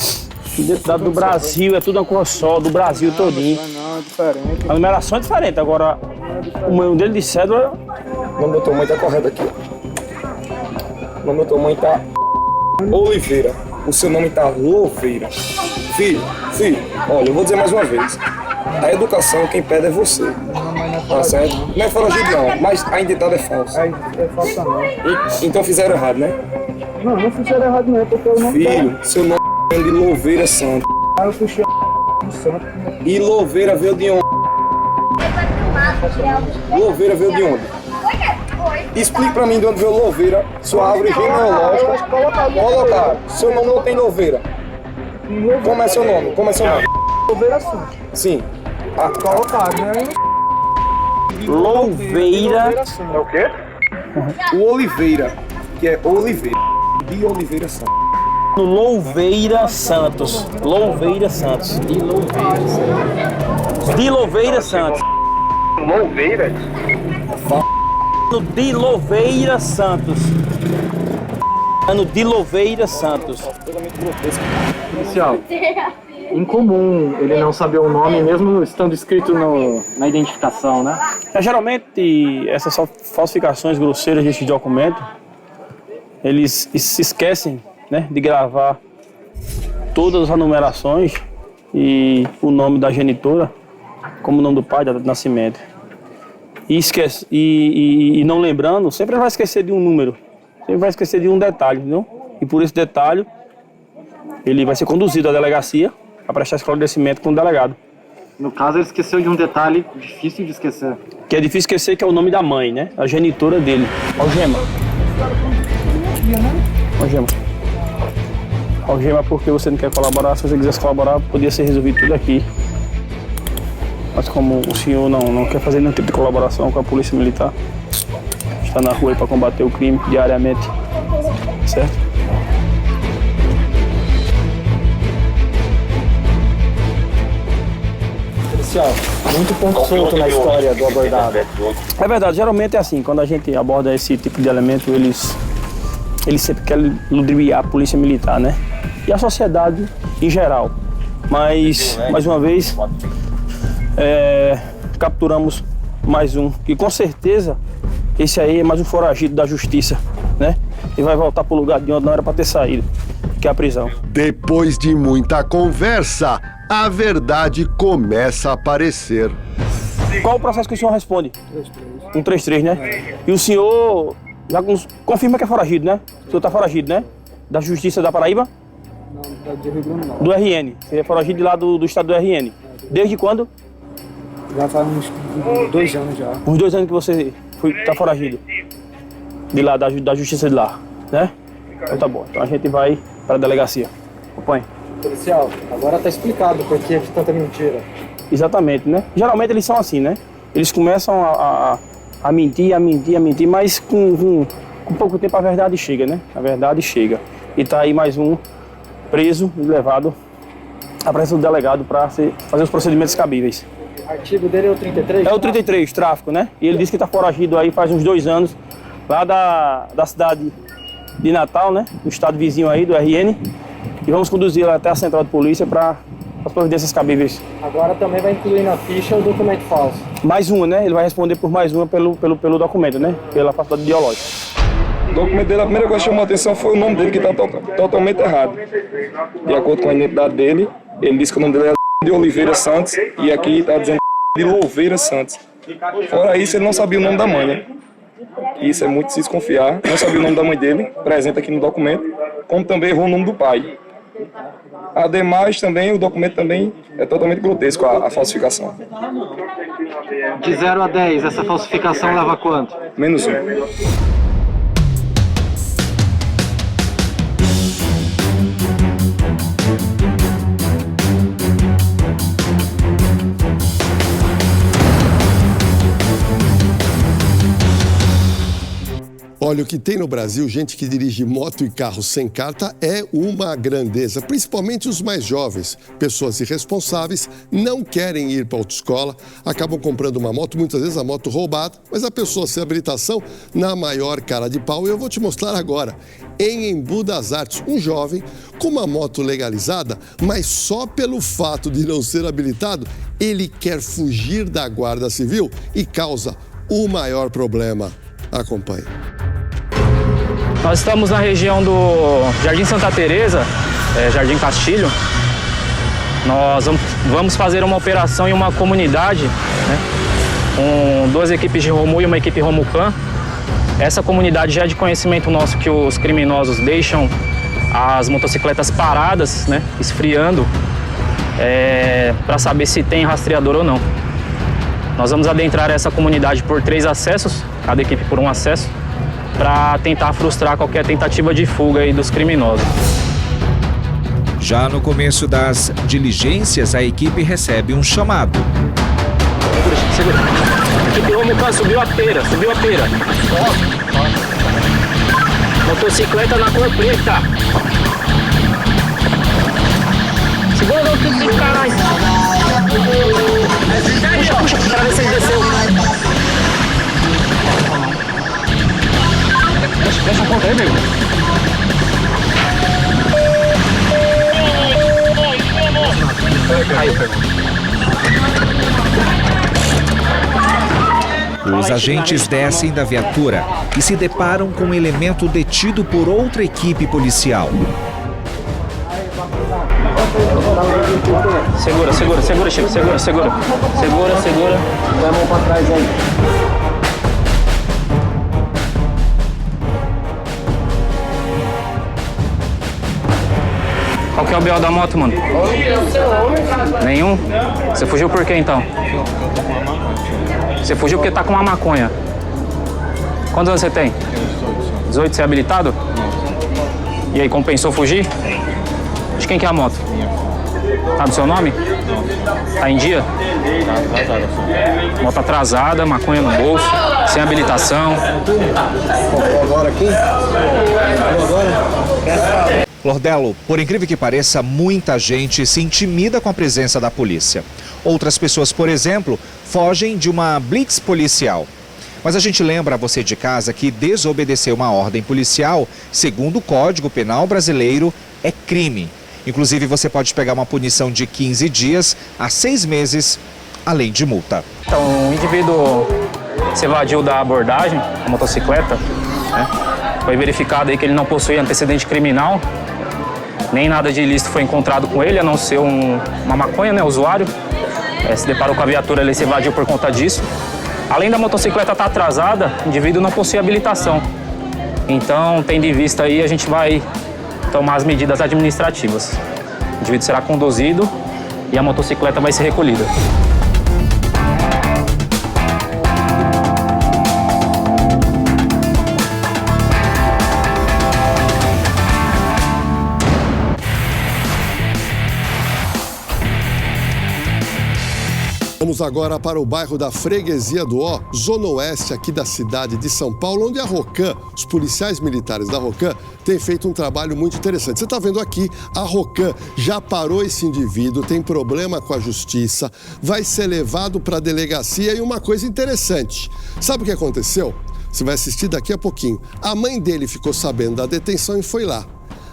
Identidade do Brasil é tudo uma cor só, do Brasil todinho. Não, é diferente. A numeração é diferente. Agora, o meu dele de cédula... O nome da tua mãe tá correto aqui. o nome da tua mãe tá Oliveira, o seu nome tá Louveira. Filho, olha, eu vou dizer mais uma vez. A educação, quem pede é você. Tá certo? Não é foragido não, mas a identidade é falsa. É falsa não. Então fizeram errado, né? Não fizeram errado não, porque eu não... Filho, seu nome é de Louveira Santos. Eu puxei de Santos. E Louveira veio de onde? Louveira veio de onde? Explique pra mim de onde veio Louveira, sua árvore genealógica. Colocar, seu nome não tem Louveira. Como é seu nome? Louveira Santos. Sim. Colocado, né? Louveira. É o quê? O Oliveira, que é Oliveira. De Oliveira Santos. Louveira Santos. Louveira Santos. De Louveira Santos. Louveira? De Louveira Santos. De Louveira Santos. Policial, incomum ele não saber o nome, mesmo estando escrito na identificação, né? Geralmente, essas falsificações grosseiras deste documento, eles se esquecem, né, de gravar todas as numerações e o nome da genitora como o nome do pai, data de nascimento. E esquece, e não lembrando, sempre vai esquecer de um número, sempre vai esquecer de um detalhe, entendeu? E por esse detalhe, ele vai ser conduzido à delegacia para prestar esclarecimento com o delegado. No caso, ele esqueceu de um detalhe difícil de esquecer. Que é difícil esquecer, que é o nome da mãe, né? A genitora dele. Algema. Algema porque você não quer colaborar. Se você quisesse colaborar, podia ser resolvido tudo aqui. Mas como o senhor não quer fazer nenhum tipo de colaboração com a Polícia Militar, está na rua para combater o crime diariamente, certo? Policial, muito ponto solto na história do abordado. É verdade, geralmente é assim, quando a gente aborda esse tipo de elemento, eles sempre querem ludibriar a Polícia Militar, né? E a sociedade em geral. Mas, mais uma vez, capturamos mais um. E com certeza, esse aí é mais um foragido da justiça, né? E vai voltar pro lugar de onde não era para ter saído, que é a prisão. Depois de muita conversa, a verdade começa a aparecer. Qual o processo que o senhor responde? 133, né? E o senhor já confirma que é foragido, né? O senhor tá foragido, né? Da Justiça da Paraíba? Não, de Rio Grande não. Do RN. Você é foragido de lá do estado do RN. Desde quando? Já faz uns 2 anos já. Uns 2 anos que você tá foragido. De lá, da Justiça de lá, né? Então tá bom. Então a gente vai para a delegacia. Acompanhe. Policial, agora tá explicado por que tanta mentira. Exatamente, né? Geralmente eles são assim, né? Eles começam a mentir, mas com pouco tempo a verdade chega, né? A verdade chega. E tá aí mais um preso e levado à presença do delegado para fazer os procedimentos cabíveis. O artigo dele é o 33? É o 33, tráfico, né? E ele disse que tá foragido aí faz uns 2 anos, lá da cidade de Natal, né? Do estado vizinho aí, do RN. E vamos conduzi-lo até a central de polícia para as providências cabíveis. Agora também vai incluir na ficha o documento falso. Mais uma, né? Ele vai responder por mais uma pelo documento, né? Pela faculdade biológica. O documento dele, a primeira coisa que chamou a atenção foi o nome dele, que está totalmente errado. De acordo com a identidade dele, ele disse que o nome dele é de Oliveira Santos e aqui está dizendo de Louveira Santos. Fora isso, ele não sabia o nome da mãe, né? Isso é muito se desconfiar. Não sabia o nome da mãe dele, presente aqui no documento, como também errou o nome do pai. Ademais, também, o documento também é totalmente grotesco, a falsificação. De 0 a 10, essa falsificação leva quanto? -1. Olha, o que tem no Brasil, gente que dirige moto e carro sem carta, é uma grandeza. Principalmente os mais jovens. Pessoas irresponsáveis, não querem ir para a autoescola, acabam comprando uma moto, muitas vezes a moto roubada, mas a pessoa sem habilitação na maior cara de pau. E eu vou te mostrar agora, em Embu das Artes, um jovem com uma moto legalizada, mas só pelo fato de não ser habilitado, ele quer fugir da Guarda Civil e causa o maior problema. Acompanhe. Nós estamos na região do Jardim Santa Teresa, Jardim Castilho. Nós vamos fazer uma operação em uma comunidade, né, com 2 equipes de Romu e uma equipe Romucan. Essa comunidade já é de conhecimento nosso que os criminosos deixam as motocicletas paradas, né, esfriando, para saber se tem rastreador ou não. Nós vamos adentrar essa comunidade por 3 acessos, cada equipe por um acesso, para tentar frustrar qualquer tentativa de fuga aí dos criminosos. Já no começo das diligências, a equipe recebe um chamado. Segura. A equipe Romucan subiu a pera. Motocicleta na cor preta. Segura o que tem, caralho. Puxa, pra ver se ele desceu. Deixa a ponta aí, amigo. Aí, Os agentes descem da viatura e se deparam com um elemento detido por outra equipe policial. Segura, Chico, segura. Põe a mão pra trás aí. Qual que é o BO da moto, mano? Nenhum? Você fugiu por quê, então? Você fugiu porque tá com uma maconha. Quantos anos você tem? 18, você é habilitado? E aí, compensou fugir? De quem que é a moto? Tá do seu nome? Tá em dia? Moto atrasada, maconha no bolso, sem habilitação. Agora aqui? Agora? Lordelo, por incrível que pareça, muita gente se intimida com a presença da polícia. Outras pessoas, por exemplo, fogem de uma blitz policial. Mas a gente lembra a você de casa que desobedecer uma ordem policial, segundo o Código Penal brasileiro, é crime. Inclusive, você pode pegar uma punição de 15 dias a 6 meses, além de multa. Então, o indivíduo se evadiu da abordagem, a motocicleta, né? Foi verificado aí que ele não possui antecedente criminal, nem nada de ilícito foi encontrado com ele, a não ser uma maconha, né, usuário. Se deparou com a viatura, ele se evadiu por conta disso. Além da motocicleta estar atrasada, o indivíduo não possui habilitação. Então, tendo em vista aí, a gente vai tomar as medidas administrativas. O indivíduo será conduzido e a motocicleta vai ser recolhida. Vamos agora para o bairro da Freguesia do Ó, zona oeste aqui da cidade de São Paulo, onde a Rocan, os policiais militares da Rocan, têm feito um trabalho muito interessante. Você está vendo aqui, a Rocan já parou esse indivíduo, tem problema com a justiça, vai ser levado para a delegacia e uma coisa interessante. Sabe o que aconteceu? Você vai assistir daqui a pouquinho. A mãe dele ficou sabendo da detenção e foi lá.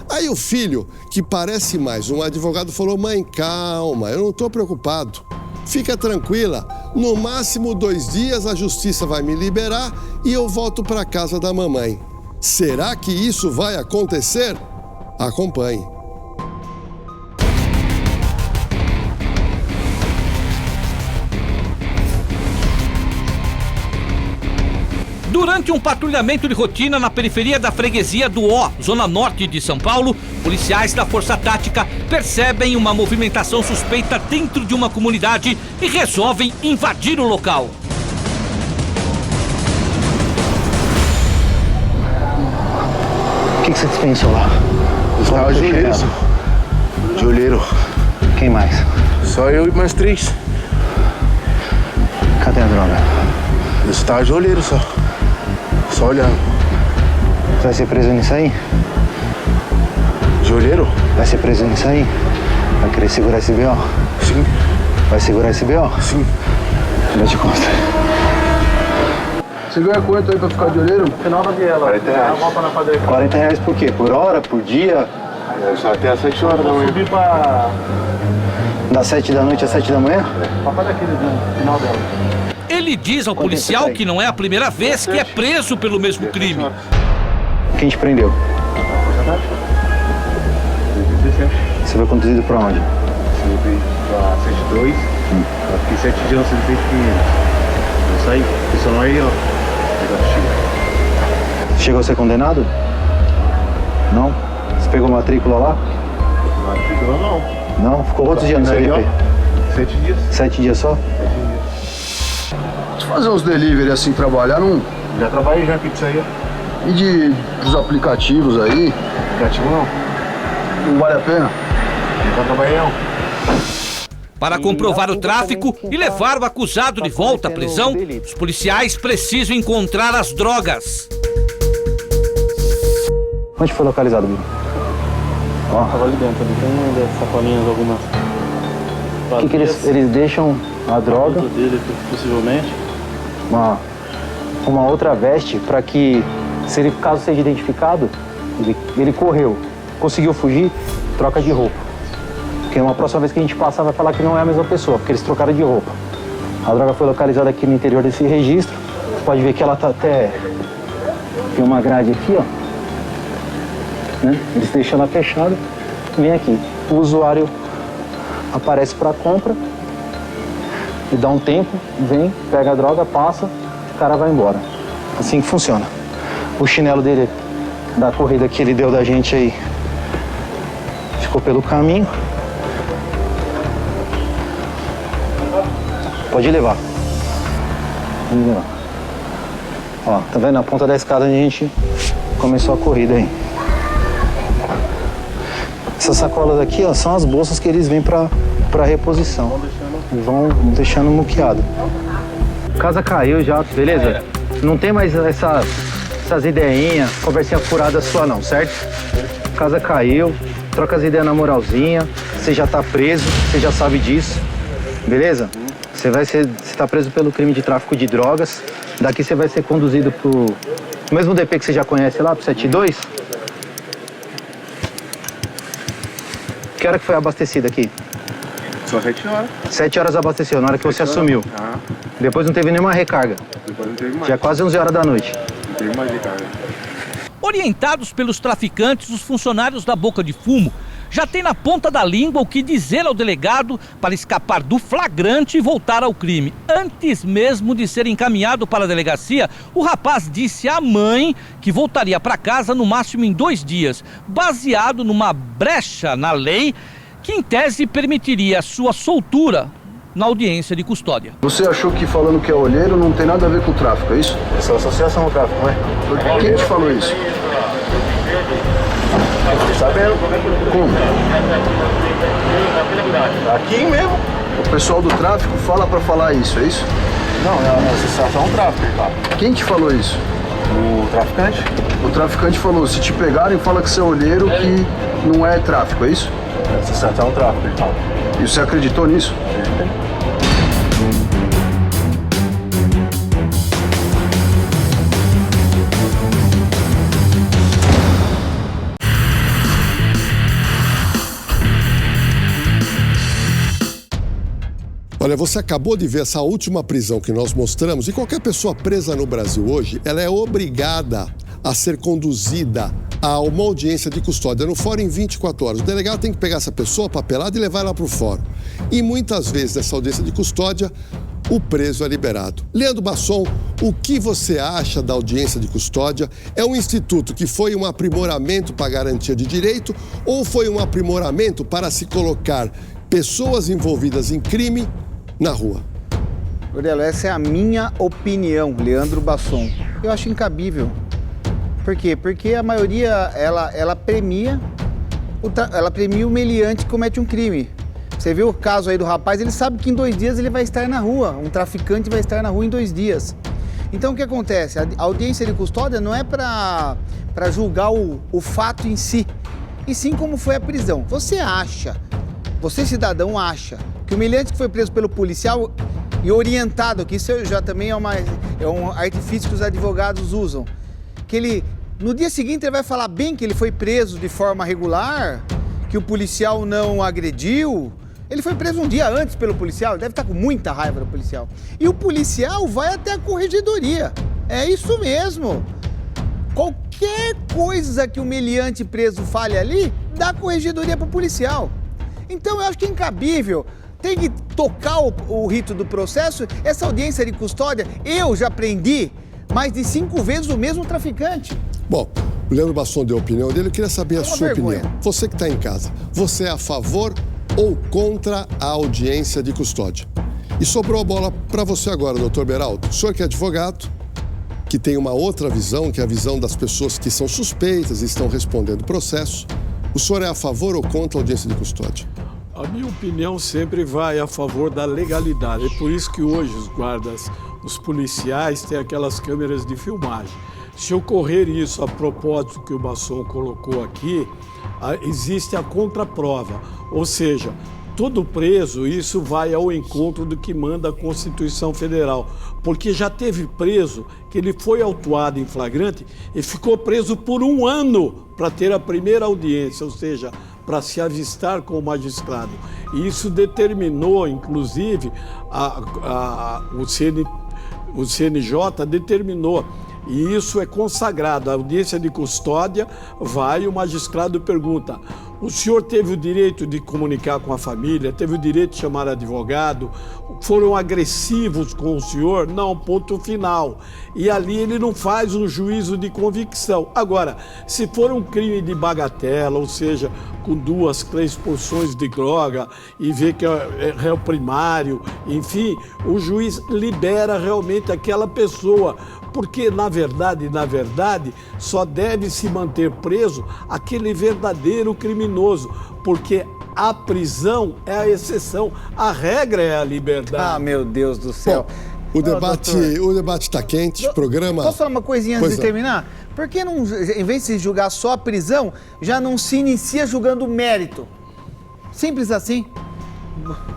Aí o filho, que parece mais um advogado, falou: mãe, calma, eu não estou preocupado. Fica tranquila, no máximo 2 dias a justiça vai me liberar e eu volto para casa da mamãe. Será que isso vai acontecer? Acompanhe. Durante um patrulhamento de rotina na periferia da Freguesia do Ó, zona norte de São Paulo, policiais da Força Tática percebem uma movimentação suspeita dentro de uma comunidade e resolvem invadir o local. O que você dispensou lá? Estava de olheiro. De olheiro. Quem mais? Só eu e mais 3. Cadê a droga? Eu estava de olheiro só. Só olhando. Você vai ser preso nisso aí? De olheiro? Vai ser preso nisso aí? Vai querer segurar esse B.O.? Sim. Vai segurar esse B.O.? Sim. Já te consta. Você ganha quanto aí pra ficar de olheiro? Final da viela. 40 reais. 40 reais por quê? Por hora? Por dia? Só até às 7 horas da manhã. Subir pra... Das 7 da noite às 7 da manhã? Papai daqui no final dela. Ele diz ao policial que não é a primeira vez que é preso pelo mesmo crime. Quem te prendeu? Você foi conduzido pra onde? Eu fui pra 102, eu fiquei 7 dias no centro de Pinheiros. Eu saí, fui só lá e ó, chegou a ser condenado? Não? Você pegou matrícula lá? Matrícula não. Não? Ficou quantos dias no CDP? 7 dias. 7 dias só? 7 dias. Deixa eu fazer uns delivery assim, trabalhar num... Já trabalhei já em pizzaria. E dos aplicativos aí? Aplicativo não. Não vale a pena? Nunca trabalhei não. Para comprovar o tráfico e levar o acusado de volta à prisão, os policiais precisam encontrar as drogas. Onde foi localizado, Bill? Ó, tava ali dentro, ali tem umas sacolinhas algumas. O que eles deixam a droga? Dele, possivelmente. Uma outra veste para que, se ele, caso seja identificado, ele correu, conseguiu fugir, troca de roupa. Porque uma próxima vez que a gente passar vai falar que não é a mesma pessoa, porque eles trocaram de roupa. A droga foi localizada aqui no interior desse registro. Você pode ver que ela tá até... Tem uma grade aqui, ó. Né? Eles deixam ela fechada, vem aqui. O usuário aparece para compra e dá um tempo, vem, pega a droga, passa, o cara vai embora. Assim que funciona. O chinelo dele, da corrida que ele deu da gente aí, ficou pelo caminho. Pode levar. Pode levar. Ó, tá vendo? Na ponta da escada onde a gente começou a corrida aí. Essas sacolas aqui, ó, são as bolsas que eles vêm pra reposição. E vão deixando muqueado. A casa caiu já, beleza? Não tem mais essas ideinhas, conversinha furada sua não, certo? A casa caiu, troca as ideias na moralzinha, você já tá preso, você já sabe disso, beleza? Você tá preso pelo crime de tráfico de drogas. Daqui você vai ser conduzido pro mesmo DP que você já conhece lá, pro 72. Que hora que foi abastecido aqui? Só 7 horas. 7 horas abasteceu, na hora que você assumiu. Ah. Depois não teve nenhuma recarga. Depois não teve mais. Já é quase 11 horas da noite. Não teve mais recarga. Orientados pelos traficantes, os funcionários da Boca de Fumo já têm na ponta da língua o que dizer ao delegado para escapar do flagrante e voltar ao crime. Antes mesmo de ser encaminhado para a delegacia, o rapaz disse à mãe que voltaria para casa no máximo em 2 dias, baseado numa brecha na lei que, em tese, permitiria a sua soltura na audiência de custódia. Você achou que falando que é olheiro não tem nada a ver com o tráfico, é isso? Essa associação ao tráfico, não é? Quem te falou isso? Sabendo. Como? Aqui mesmo. O pessoal do tráfico fala pra falar isso, é isso? Não, é a associação ao tráfico, tá? Quem te falou isso? O traficante. O traficante falou, se te pegarem, fala que você é olheiro, que não é tráfico, é isso? É a associação ao tráfico, ele fala. E você acreditou nisso? Olha, você acabou de ver essa última prisão que nós mostramos, e qualquer pessoa presa no Brasil hoje, ela é obrigada a ser conduzida a uma audiência de custódia no fórum em 24 horas. O delegado tem que pegar essa pessoa papelada e levar ela para o fórum. E muitas vezes, nessa audiência de custódia, o preso é liberado. Leandro Basson, o que você acha da audiência de custódia? É um instituto que foi um aprimoramento para garantia de direito ou foi um aprimoramento para se colocar pessoas envolvidas em crime na rua? Aurélio, essa é a minha opinião, Leandro Basson. Eu acho incabível. Por quê? Porque a maioria, ela premia o meliante que comete um crime. Você viu o caso aí do rapaz, ele sabe que em 2 dias ele vai estar na rua. Um traficante vai estar na rua em 2 dias. Então o que acontece? A audiência de custódia não é para julgar o fato em si, e sim como foi a prisão. Você cidadão acha que o meliante que foi preso pelo policial e orientado, que isso já também é um artifício que os advogados usam, que ele, no dia seguinte, ele vai falar bem que ele foi preso de forma regular, que o policial não agrediu. Ele foi preso um dia antes pelo policial, ele deve estar com muita raiva do policial. E o policial vai até a corregedoria. É isso mesmo. qualquer coisa que o meliante preso fale ali, dá corregedoria para o policial. Então eu acho que é incabível. Tem que tocar o rito do processo. Essa audiência de custódia, eu já prendi mais de 5 vezes o mesmo traficante. Bom, o Leandro Basson deu a opinião dele, eu queria saber a sua vergonha. opinião. Você que está em casa, você é a favor ou contra a audiência de custódia? E sobrou a bola para você agora, doutor Beraldo. O senhor que é advogado, que tem uma outra visão, que é a visão das pessoas que são suspeitas e estão respondendo o processo. O senhor é a favor ou contra a audiência de custódia? A minha opinião sempre vai a favor da legalidade. É por isso que hoje os guardas, os policiais, têm aquelas câmeras de filmagem. Se ocorrer isso a propósito que o Basson colocou aqui, existe a contraprova. Ou seja, todo preso, isso vai ao encontro do que manda a Constituição Federal. Porque já teve preso que ele foi autuado em flagrante e ficou preso por 1 ano para ter a primeira audiência, ou seja, para se avistar com o magistrado. E isso determinou, inclusive, o CNJ determinou, e isso é consagrado. A audiência de custódia vai, o magistrado pergunta: o senhor teve o direito de comunicar com a família, teve o direito de chamar advogado, foram agressivos com o senhor? Não, ponto final. E ali ele não faz um juízo de convicção. Agora, se for um crime de bagatela, ou seja, com 2, 3 porções de droga e vê que é réu primário, enfim, o juiz libera realmente aquela pessoa. Porque, na verdade, só deve se manter preso aquele verdadeiro criminoso, porque a prisão é a exceção, a regra é a liberdade. Ah, meu Deus do céu. Bom, o debate está quente, programa... Posso falar uma coisinha antes de terminar? Por que não, em vez de julgar só a prisão, já não se inicia julgando o mérito? Simples assim.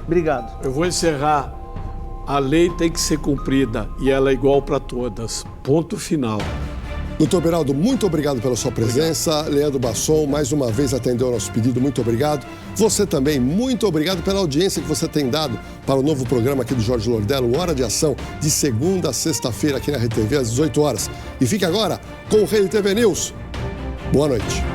Obrigado. Eu vou encerrar. A lei tem que ser cumprida e ela é igual para todas. Ponto final. Doutor Beraldo, muito obrigado pela sua presença. Leandro Basson, mais uma vez atendeu o nosso pedido, muito obrigado. Você também, muito obrigado pela audiência que você tem dado para o novo programa aqui do Jorge Lordello, Hora de Ação, de segunda a sexta-feira aqui na RTV, às 18 horas. E fique agora com o Rede TV News. Boa noite.